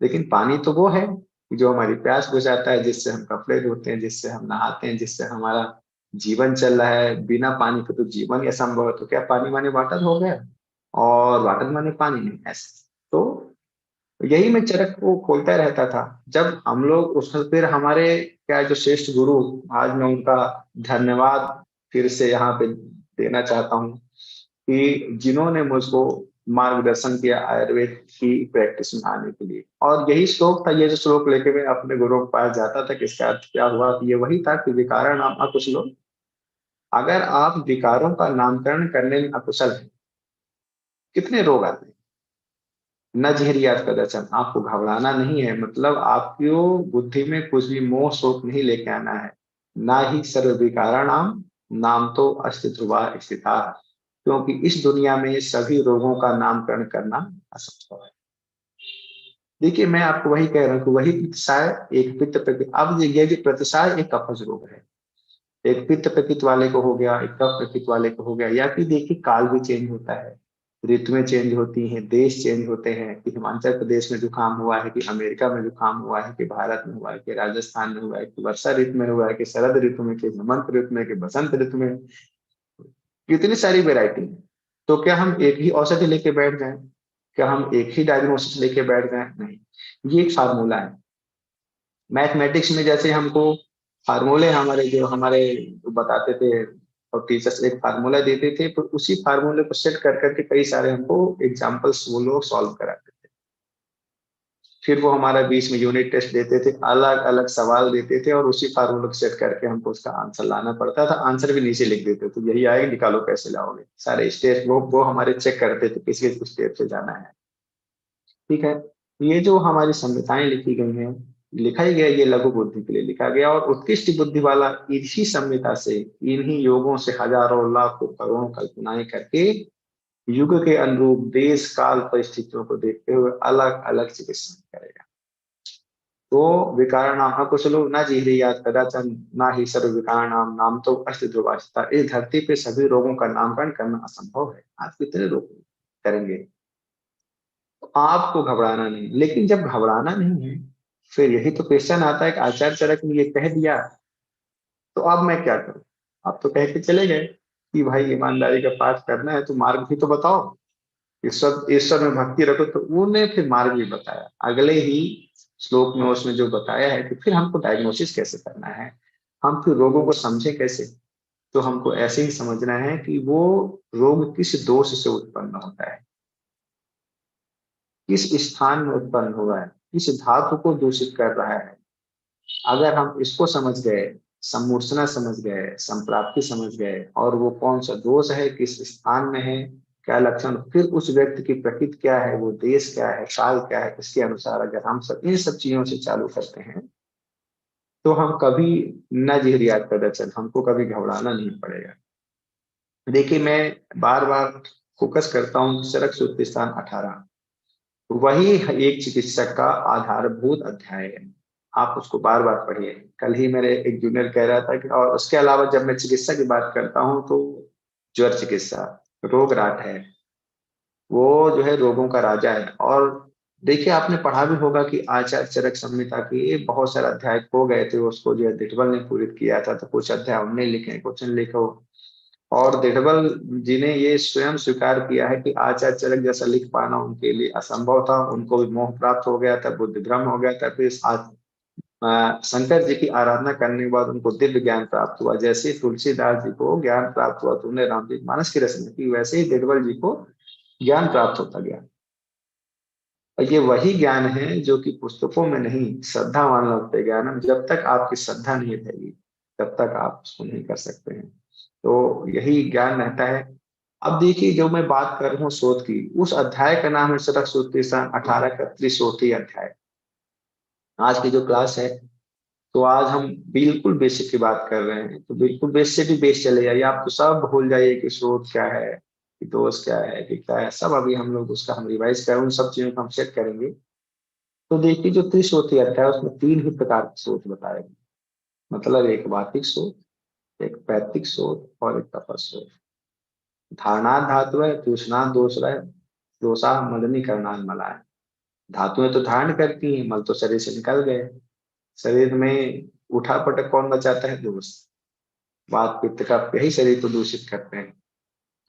Speaker 3: लेकिन पानी तो वो है जो हमारी प्यास बुझाता है, जिससे हम कपड़े धोते हैं, जिससे हम नहाते हैं, जिससे हमारा जीवन चल रहा है। बिना पानी के तो जीवन ही असंभव है। तो क्या पानी माने वाटर हो गया और वाटर माने पानी नहीं? ऐसे तो यही मैं चरक को खोलता रहता था। जब हम लोग उस फिर हमारे क्या जो श्रेष्ठ गुरु, आज मैं उनका धन्यवाद फिर से यहाँ पे देना चाहता हूँ कि जिन्होंने मुझको मार्गदर्शन किया आयुर्वेद की प्रैक्टिस में आने के लिए। और यही श्लोक था, ये जो श्लोक लेके मैं अपने गुरु के पास जाता था कि इसका अर्थ क्या हुआ, कि ये वही था कि विकारण नाम अकुशलो। अगर आप विकारों का नामकरण करने में अकुशल हैं, कितने रोग आते हैं। न झेरियात कदाचन, आपको घबराना नहीं है, मतलब आपको बुद्धि में कुछ भी मोह शोक नहीं लेके आना है। ना ही सर्व विकाराणाम नाम तो अस्ति ध्रुवा स्थिता, क्योंकि इस दुनिया में सभी रोगों का नामकरण करना असंभव है। देखिए मैं आपको वही कह रहा हूँ कि वही प्रतिसाय एक पित्त प्रकृति, अब ये जो प्रतिसाय एक कफज रोग है, एक पित्त प्रकृति वाले को हो गया, एक कफ प्रकृति वाले को हो गया। या फिर देखिए काल भी चेंज होता है, ऋतुएं चेंज होती हैं, देश चेंज होते हैं, कि हिमाचल प्रदेश में जुकाम हुआ है, कि अमेरिका में जुकाम हुआ है, कि भारत में हुआ है, कि राजस्थान में हुआ है, कि वर्षा ऋतु में हुआ है, कि शरद ऋतु में, कि हेमंत ऋतु में, कि बसंत ऋतु में। कितनी सारी वेरायटी है। तो क्या हम एक ही औषधि लेके बैठ जाएं? क्या हम एक ही डायग्नोसिस लेके बैठ जाएं? नहीं, ये एक फार्मूला है। मैथमेटिक्स में जैसे हमको फार्मूले हमारे जो हमारे बताते थे और टीचर्स एक फार्मूला देते थे, तो उसी फार्मूले को सेट कर करके कई सारे हमको एग्जांपल्स वो लोग सॉल्व कराते थे। फिर वो हमारा बीच में यूनिट टेस्ट देते थे, अलग अलग सवाल देते थे, और उसी फार्मूले को सेट करके हमको उसका आंसर लाना पड़ता था। आंसर भी नीचे लिख देते थे, यही आएगा, निकालो कैसे लाओगे। सारे स्टेप वो हमारे चेक करते थे किस किस स्टेप से जाना है। ठीक है, ये जो हमारी संहिताएं लिखी गई हैं, लिखा ही गया, ये लघु बुद्धि के लिए लिखा गया, और उत्कृष्ट बुद्धि वाला इसी संहिता से, इन्हीं योगों से हजारों लाखों करोड़ों कल्पनाएं करके युग के अनुरूप देश काल परिस्थितियों को देखते हुए अलग अलग चिकित्सा करेगा। तो विकारणाम कुशलो न जीहयात कदाचन, ना ही सर्व विकारणाम नाम तो अष्ट ध्रुवास्ता। इस धरती पे सभी रोगों का नामकरण करना असंभव है। आप कितने रोग करेंगे? आपको घबराना नहीं। लेकिन जब घबराना नहीं है, फिर यही तो क्वेश्चन आता है कि आचार्य चरक ने ये कह दिया, तो अब मैं क्या करूं? आप तो कह के चले गए कि भाई ईमानदारी का पाठ करना है, तो मार्ग भी तो बताओ, ईश्वर ईश्वर में भक्ति रखो। तो उन्होंने फिर मार्ग भी बताया अगले ही श्लोक में। उसमें जो बताया है कि फिर हमको डायग्नोसिस कैसे करना है, हम फिर रोगों को समझे कैसे। तो हमको ऐसे ही समझना है कि वो रोग किस दोष से उत्पन्न होता है, किस स्थान में उत्पन्न हुआ है, किस धातु को दूषित कर रहा है। अगर हम इसको समझ गए, सम्मूर्छना समझ गए, संप्राप्ति समझ गए, और वो कौन सा दोष है, किस स्थान में है, क्या लक्षण, फिर उस व्यक्ति की प्रकृति क्या है, वो देश क्या है, काल क्या है, इसके अनुसार अगर हम सब इन सब चीजों से चालू करते हैं, तो हम कभी न जिहरियात प्रदर्शन, हमको कभी घबराना नहीं पड़ेगा। देखिए मैं बार बार फोकस करता हूँ चरक सूत्र स्थान 18, वही एक चिकित्सक का आधारभूत अध्याय है। आप उसको बार बार पढ़िए। कल ही मेरे एक जूनियर कह रहा था कि, और उसके अलावा जब मैं चिकित्सा की बात करता हूँ तो ज्वर चिकित्सा, रोग राट है, वो जो है रोगों का राजा है। और देखिए आपने पढ़ा भी होगा कि आचार्य चरक संहिता के बहुत सारे अध्याय खो गए थे, उसको जो है दिटबल ने पूरित किया था, तो कुछ अध्याय उनने लिखे, कुछ ने लिखो। और दिटबल जी ने ये स्वयं स्वीकार किया है कि आचार्य चरक जैसा लिख पाना उनके लिए असंभव था। उनको भी मोह प्राप्त हो गया था, बुद्धि भ्रम हो गया था। फिर शंकर जी की आराधना करने के बाद उनको दिव्य ज्ञान प्राप्त हुआ। जैसे तुलसीदास जी को ज्ञान प्राप्त हुआ तो उन्हें रामचरित मानस की रचना की, वैसे ही दिटबल जी को ज्ञान प्राप्त होता गया। और ये वही ज्ञान है जो कि पुस्तकों में नहीं, श्रद्धावान लोग पे ज्ञान है। जब तक आपकी श्रद्धा नहीं रहेगी तब तक आप उसको नहीं कर सकते हैं। तो यही ज्ञान रहता है। अब देखिए जो मैं बात कर रहा हूँ शोध की, उस अध्याय का नाम है चरक सूत्र 18 का 63 अध्याय। आज की जो क्लास है, तो आज हम बिल्कुल बेसिक की बात कर रहे हैं, तो बिल्कुल बेस से भी बेस चले जाइए, आप तो सब भूल जाइए कि स्रोत क्या है, कि दोष क्या है कि क्या है, सब अभी हम लोग उसका हम रिवाइज करें, उन सब चीजों को हम चेक करेंगे। तो देखिए जो त्रिश्रोती अध्याय है उसमें 3 ही प्रकार की सोच बताए गए, मतलब एक वातिक सोच, एक पैतृक सोच और एक तपस सोच। धारणा धातु है, तूषणा दोष है, दोषा मलिनीकरणान मलाय। धातुएं तो धारण करती हैं, मल तो शरीर से निकल गए, शरीर में उठा पटक कौन बचाता है, दोष। वात पित्त कफ यही शरीर को दूषित करते हैं।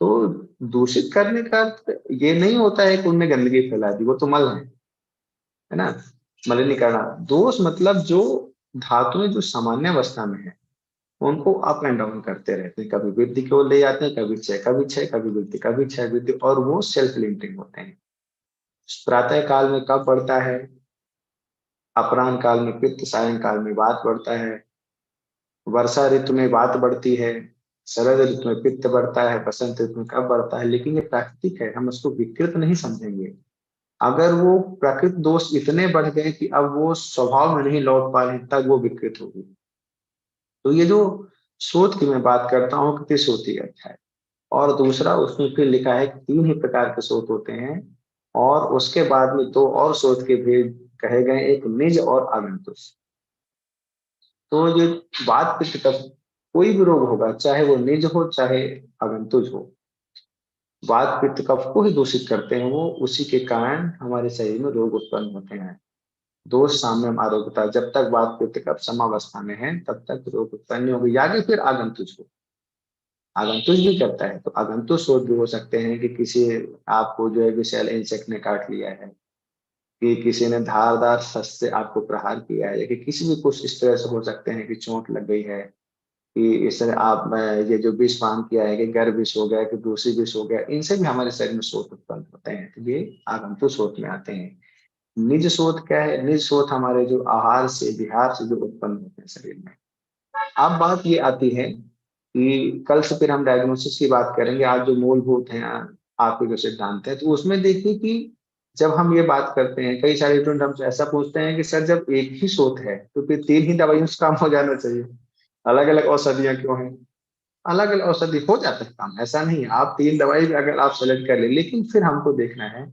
Speaker 3: तो दूषित करने का अर्थ ये नहीं होता है कि उनमें गंदगी फैला दी, वो तो मल है ना। मलिनीकरण दोष मतलब जो धातुएं जो सामान्य अवस्था में है उनको अप एंड डाउन करते रहते हैं, कभी वृद्धि की ओर ले जाते हैं, कभी क्षय, कभी क्षय, कभी वृद्धि, कभी क्षय वृद्धि, और वो सेल्फ लिमिटिंग होते हैं। प्रातः काल में कब बढ़ता है, अपराह्न काल में पित्त, सायं काल में वात बढ़ता है, वर्षा ऋतु में वात बढ़ती है, शरद ऋतु में पित्त बढ़ता है, बसंत ऋतु में कब बढ़ता है। लेकिन ये प्राकृतिक है, हम उसको विकृत नहीं समझेंगे। अगर वो प्राकृत दोष इतने बढ़ गए कि अब वो स्वभाव में नहीं लौट पा रहे, तब वो विकृत होगी। तो ये जो शोध की मैं बात करता हूँ कि त्रिशोती अध्याय, और दूसरा उसमें फिर लिखा है कि 3 ही प्रकार के शोध होते हैं, और उसके बाद में 2 और शोध के भेद कहे गए, एक निज और आगंतुक। तो ये बात पित्त कफ, कोई भी रोग होगा, चाहे वो निज हो चाहे आगंतुक हो, वात पित्त कफ को ही दूषित करते हैं वो, उसी के कारण हमारे शरीर में रोग उत्पन्न होते हैं। दोष साम्यम आरोग्यता, जब तक वात पित्त कफ समावस्था में है तब तक रोग उत्पन्न नहीं होगी। आगे फिर आगंतुक हो, आगंतुक भी करता है, तो आगंतुक शोध भी हो सकते हैं कि किसी आपको जो है विषैले इंसेक्ट ने काट लिया है, कि किसी ने धारदार शस्त्र से आपको प्रहार किया है, या कि किसी भी कुछ इस तरह से हो सकते हैं कि चोट लग गई है, कि इस तरह आप ये जो विष पान किया है, कि गर्भ विष हो गया, कि दूसरी विष हो गया, इनसे भी हमारे शरीर में शोथ उत्पन्न होते हैं, तो ये आगंतुक शोथ में आते हैं। निज शोथ क्या है, निज शोथ हमारे जो आहार से विहार से जो उत्पन्न होते हैं शरीर में। अब बात ये आती है कि कल से फिर हम डायग्नोसिस की बात करेंगे, आज जो मूलभूत है आपके जो सिद्धांत है, तो उसमें देखिए कि जब हम ये बात करते हैं, कई सारे स्टूडेंट हमसे ऐसा पूछते हैं कि सर जब एक ही शोथ है तो फिर 3 ही दवाइयों से काम हो जाना चाहिए, अलग अलग औषधियां क्यों हैं। अलग अलग औषधि हो जाता है काम, ऐसा नहीं है, आप 3 दवाई भी अगर आप सेलेक्ट कर ले, लेकिन फिर हमको देखना है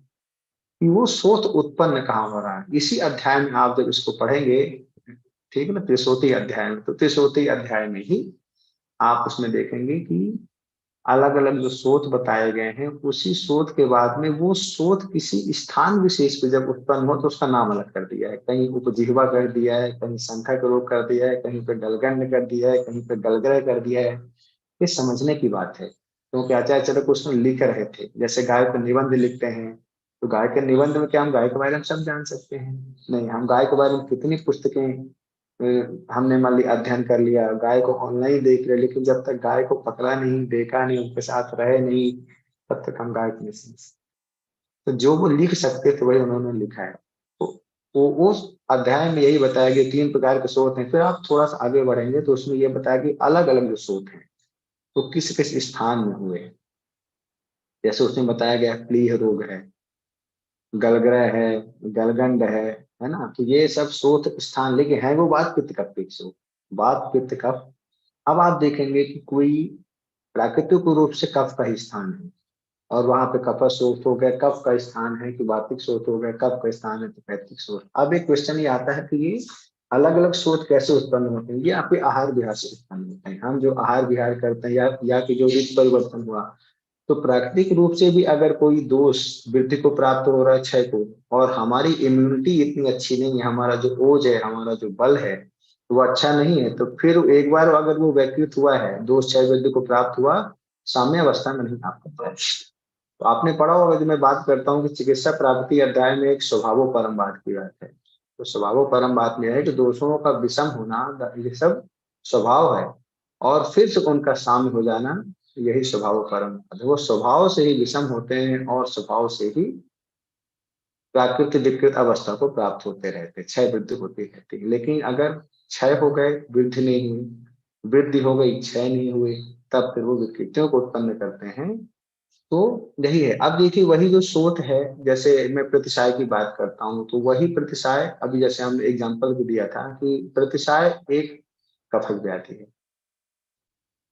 Speaker 3: कि वो शोथ उत्पन्न कहाँ हो रहा है। इसी अध्याय में आप जब इसको पढ़ेंगे, ठीक है ना, त्रिशोती अध्याय में, तो त्रिशोती अध्याय में ही आप उसमें देखेंगे कि अलग अलग जो शोथ बताए गए हैं, उसी शोथ के बाद में वो शोथ किसी स्थान विशेष पे जब उत्पन्न हो तो उसका नाम अलग कर दिया है। कहीं उपजिह्वा कर दिया है, कहीं संखा का रोग कर दिया है, कहीं पे गलगंड कर दिया है, कहीं पे गलग्रह कर दिया है। ये समझने की बात है, क्योंकि आचार्य चरक उसमें लिख रहे थे, जैसे गाय को निबंध लिखते हैं, तो गाय के निबंध में क्या हम गाय के बारे में सब जान सकते हैं? नहीं, हम गाय के बारे में कितनी पुस्तकें हमने मान लिया अध्ययन कर लिया, गाय को ऑनलाइन देख रहे, लेकिन जब तक गाय को पकड़ा नहीं, देखा नहीं, उनके साथ रहे नहीं, तब तक हम गाय को नहीं समझ सकते। तो जो वो लिख सकते थे वही उन्होंने लिखा है। तो वो उस अध्याय में यही बताया कि 3 प्रकार के शोथ हैं। फिर आप थोड़ा सा आगे बढ़ेंगे तो उसमें ये बताया कि अलग अलग जो शोथ हैं तो किस किस स्थान में हुए। जैसे उसमें बताया गया प्लीह रोग है, गलग्रह है, गलगंड है ना। तो ये सब शोथ स्थान, लेकिन है वो बात पित्त कफ के शोथ, बात पित्त कफ। अब आप देखेंगे कि कोई प्राकृतिक रूप से कफ का ही स्थान है, और वहां पे कफ शोथ हो गया, कफ का स्थान है, कि वातिक शोथ हो गया, कफ का स्थान है तो पैतृक शोथ। अब एक क्वेश्चन ये आता है कि ये अलग अलग शोथ कैसे उत्पन्न होते हैं? ये आपके आहार विहार से उत्पन्न होते हैं। हम जो आहार विहार करते हैं, या कि जो ऋतु परिवर्तन हुआ, तो प्राकृतिक रूप से भी अगर कोई दोष वृद्धि को प्राप्त हो रहा है, क्षय को, और हमारी इम्यूनिटी इतनी अच्छी नहीं है, हमारा जो ओज है, हमारा जो बल है वो अच्छा नहीं है, तो फिर एक बार अगर वो व्यतीत हुआ है, दोष क्षय वृद्धि को प्राप्त हुआ, साम्य अवस्था में नहीं प्राप्त होता है। तो आपने पढ़ा होगा, जब मैं बात करता हूँ कि चिकित्सा प्राप्ति अध्याय में एक स्वभावो परम बात की बात है, तो स्वभावो परम बात में है कि दोषों का विषम होना ये सब स्वभाव है, और फिर से उनका साम्य हो जाना, यही स्वभाव परम बात है। वो स्वभाव से ही विषम होते हैं और स्वभाव से ही प्राकृतिक विकृत अवस्था को प्राप्त होते रहते, क्षय वृद्धि होती रहती है। लेकिन अगर क्षय हो गए, वृद्धि नहीं हुई, वृद्धि हो गई, क्षय नहीं हुई, तब फिर वो विकृतियों को उत्पन्न करते हैं। तो यही है। अब देखिए वही जो शोथ है, जैसे मैं प्रतिसाय की बात करता हूँ, तो वही प्रतिसाय, अभी जैसे हमने एग्जांपल भी दिया था कि प्रतिसाय एक कफक व्याधि है,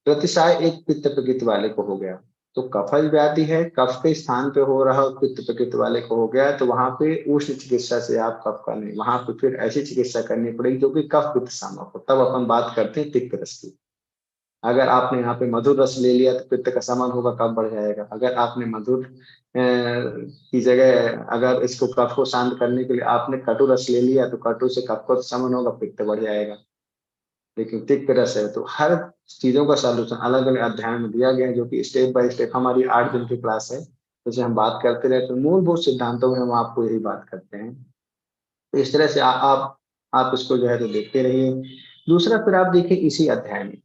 Speaker 3: प्रतिसाय एक पित्त प्रकृति वाले को हो गया, तो कफज व्याधि है, कफ के स्थान पे हो रहा, पित्त प्रकृति वाले को हो गया, तो वहां पे उष्ण चिकित्सा से आप कफ का नहीं, वहां पे फिर ऐसी चिकित्सा करनी पड़ेगी जो कि कफ पित्त शामक हो, तब अपन बात करते हैं तिक्त रस की। अगर आपने यहाँ पे मधुर रस ले लिया तो पित्त का शमन होगा, कफ बढ़ जाएगा। अगर आपने मधुर की जगह अगर इसको कफ को शांत करने के लिए आपने कटु रस ले लिया तो कटु से कफ को शमन होगा, पित्त बढ़ जाएगा। लेकिन तिक्त रस है तो हर चीजों का सॉल्यूशन अलग अलग अध्याय में दिया गया है, जो कि स्टेप बाय स्टेप हमारी 8 दिन की क्लास है, जैसे हम बात करते रहते हैं मूलभूत सिद्धांतों में हम आपको यही बात करते हैं। तो इस तरह से आप इसको जो है तो देखते रहिए। दूसरा फिर आप देखिए इसी अध्याय में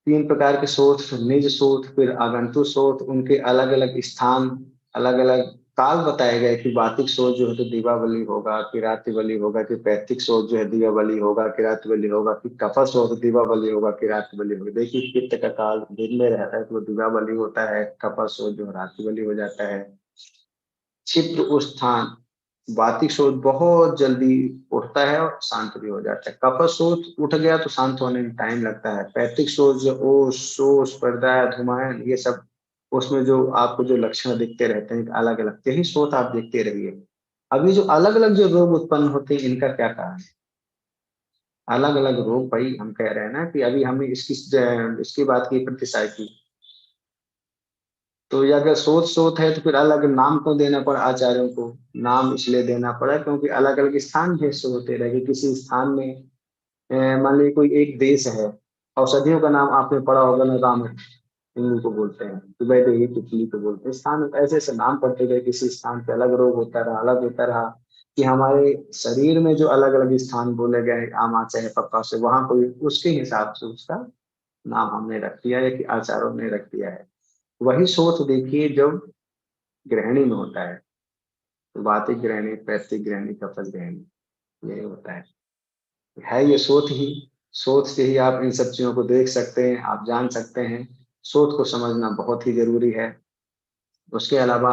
Speaker 3: 3 प्रकार के सोथ, फिर निज सोथ, फिर आगंतुक सोथ, उनके अलग अलग स्थान, अलग अलग काल बताए गए कि वातिक सोच जो है तो दीपावली होगा, किराती बलि होगा, कि पैतृक सोच जो है दीपावली होगा, किराती बलि होगा, कि कफा सोच दीपावली होगा, किराती बलि होगा। देखिए पित्त का काल दिन में रहता है तो वो दीपावली होता है, कफा सोच जो रात्रि बलि हो जाता है। क्षिप्र उत्थान, वातिक सोच बहुत जल्दी उठता है और शांत भी हो जाता है। कफा सोच उठ गया तो शांत होने में टाइम लगता है। पैतृक सोच जो ओस, शोष, पर्दा, धुमायन, ये सब उसमें जो आपको जो लक्षण दिखते रहते हैं अलग अलग, यही सोच आप देखते रहिए। अभी जो अलग अलग जो रोग उत्पन्न होते हैं इनका क्या कारण है? अलग अलग रोग, भाई हम कह रहे हैं ना कि अभी हमने इसकी बात की प्रतिसाय की, तो ये अगर सोच सोच है तो फिर अलग नाम क्यों देना पड़ा आचार्यों को? नाम इसलिए देना पड़ा क्योंकि अलग अलग स्थान भेद से होते रहे। किसी स्थान में मान लीजिए कोई एक देश है, औषधियों का नाम आपने पढ़ा होगा ना, राम हिंदू को बोलते हैं, दुबई देही तितली को बोलते हैं। स्थान ऐसे ऐसे नाम पड़ते गए, किसी स्थान पे अलग रोग होता रहा, अलग होता रहा, कि हमारे शरीर में जो अलग अलग स्थान बोले गए आमा चाहे पप्पा से, वहां कोई उसके हिसाब से उसका नाम हमने रख दिया है कि आचार्यों ने रख दिया है। वही सोच देखिए जब गृहिणी में होता है, तो वातिक गृहिणी, पैतृक गृहिणी, कफल गृहिणी, ये होता है ये सोच ही। सोच से ही आप इन सब चीजों को देख सकते हैं, आप जान सकते हैं। सोच को समझना बहुत ही जरूरी है। उसके अलावा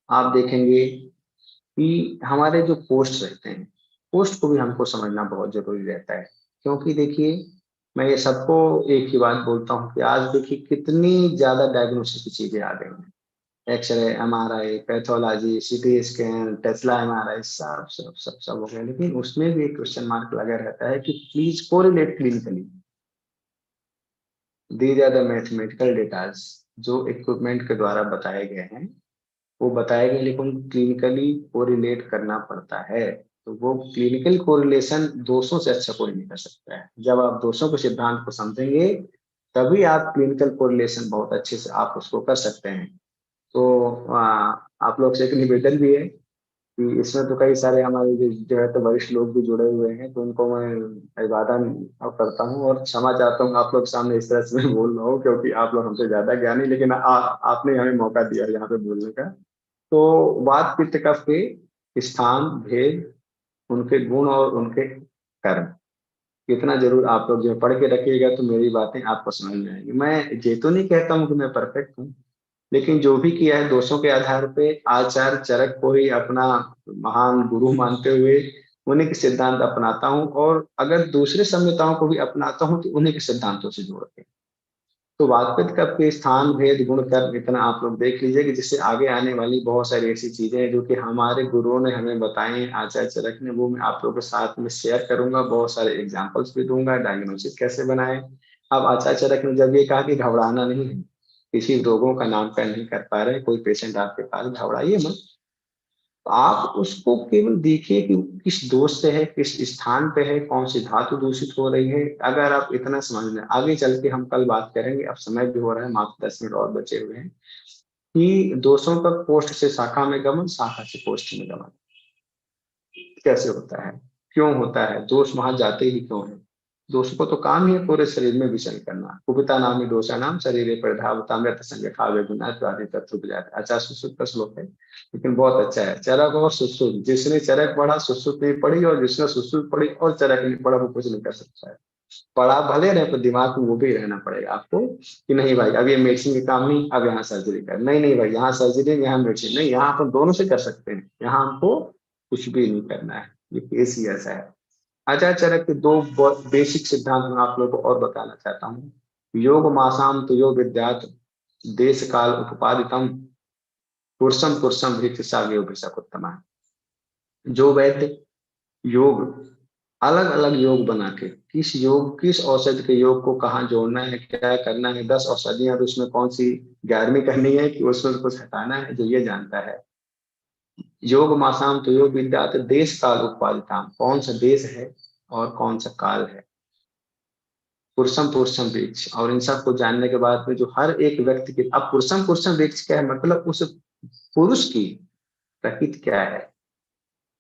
Speaker 3: आप देखेंगे कि हमारे जो पोस्ट रहते हैं, पोस्ट को भी हमको समझना बहुत जरूरी रहता है। क्योंकि देखिए मैं ये सबको एक ही बात बोलता हूँ कि आज देखिए कितनी ज्यादा डायग्नोसिस की चीजें आ गई हैं। X-ray, MRI, pathology, CT scan, Tesla MRI, सब सब सब सब हो गया, लेकिन उसमें भी एक क्वेश्चन मार्क लगा रहता है कि please correlate clinically. These are the mathematical datas जो इक्विपमेंट के द्वारा बताए गए हैं, वो बताए गए, लेकिन क्लिनिकली कोरिलेट करना पड़ता है। तो वो क्लिनिकल कोरिलेशन दोषों से अच्छा कोई नहीं कर सकता है। जब आप दोषों के सिद्धांत को समझेंगे तभी आप क्लिनिकल कोरिलेशन बहुत अच्छे से आप उसको कर सकते हैं। तो आप लोग से एक निवेदन भी है कि इसमें तो कई सारे हमारे जो है तो वरिष्ठ लोग भी जुड़े हुए हैं, तो उनको मैं अभिवादन करता हूँ और क्षमा चाहता हूँ आप लोग के सामने इस तरह से मैं बोल रहा हूँ, क्योंकि आप लोग हमसे ज्यादा ज्ञानी, लेकिन आपने हमें मौका दिया यहाँ पे बोलने का। तो वात पित्त कफ के स्थान भेद, उनके गुण और उनके कर्म, इतना जरूर आप लोग जो पढ़ के रखिएगा तो मेरी बातें आपको समझ में आएंगी। मैं ये तो नहीं कहता हूँ कि मैं परफेक्ट हूँ, लेकिन जो भी किया है दोषों के आधार पे आचार्य चरक को ही अपना महान गुरु मानते हुए उन्हीं के सिद्धांत अपनाता हूँ, और अगर दूसरे संहिताओं को भी अपनाता हूँ तो उन्हीं के सिद्धांतों से जोड़ते हैं। तो वाजपेयी कप के स्थान भेद गुण कर्म इतना आप लोग देख लीजिए कि जिससे आगे आने वाली बहुत सारी ऐसी चीजें हैं जो कि हमारे गुरुओं ने हमें बताई हैं, आचार्य चरक ने, वो मैं आप लोगों के साथ में शेयर करूंगा। बहुत सारे एग्जांपल्स भी दूंगा, डायग्नोसिस कैसे बनाए। अब आचार्य चरक ने जब ये कहा कि घबराना नहीं है, किसी रोगों का नामकरण नहीं कर पा रहे, कोई पेशेंट आपके पास, घबराइए मत। आप उसको केवल देखिए कि किस दोष से है, किस स्थान पे है, कौन सी धातु दूषित हो रही है। अगर आप इतना समझ लें, आगे चल के हम कल बात करेंगे, अब समय भी हो रहा है, मात्र 10 मिनट और बचे हुए हैं, कि दोषों का पोस्ट से शाखा में गमन, शाखा से पोस्ट में गमन कैसे होता है, क्यों होता है, दोष वहां जाते ही क्यों है। दोष को तो काम ही है पूरे शरीर में विचल करना। कुपिता नामी दोषा नाम शरीर प्रधावतामृत संग खावे गुना आदि तत्व जाते। अच्छा सुश्रुत का श्लोक है, लेकिन बहुत अच्छा है। चरक और सुश्रुत, जिसने चरक पढ़ा सुश्रुत नहीं पढ़ी, और जिसने सुश्रुत पढ़ी और चरक नहीं पढ़ा वो कुछ नहीं कर सकता है। पढ़ा भले रहे पर दिमाग में वो भी रहना पड़ेगा आपको कि नहीं भाई अब ये मेडिसिन के काम नहीं, अब यहाँ सर्जरी कर, नहीं नहीं भाई यहाँ सर्जरी यहाँ मेडिसिन नहीं, यहाँ अपन दोनों से कर सकते हैं, यहाँ हमको कुछ भी नहीं करना है। ये केस ही ऐसा है। आचार्य चरक के दो बेसिक सिद्धांत मैं आप लोगों को और बताना चाहता हूँ। योग मासाम तो योग विद्यात, देश काल उपपादितम पुरुषम पुरुषम भीतिसाग्यो भिषकोत्तमा। जो वैद्य योग अलग अलग योग बना के किस औषधि के योग को कहाँ जोड़ना है, क्या करना है, 10 औषधियां तो उसमें कौन सी 11वीं करनी है कि उसमें कुछ हटाना है, जो ये जानता है। योग मासाम तो योग विद्या देश काल उपपादिताम, कौन सा देश है और कौन सा काल है। पुरुषम पुरुषम वृक्ष, और इन सब को जानने के बाद में जो हर एक व्यक्ति के, अब पुरुषम पुरुषम वृक्ष क्या है, मतलब उस पुरुष की प्रकृति क्या है,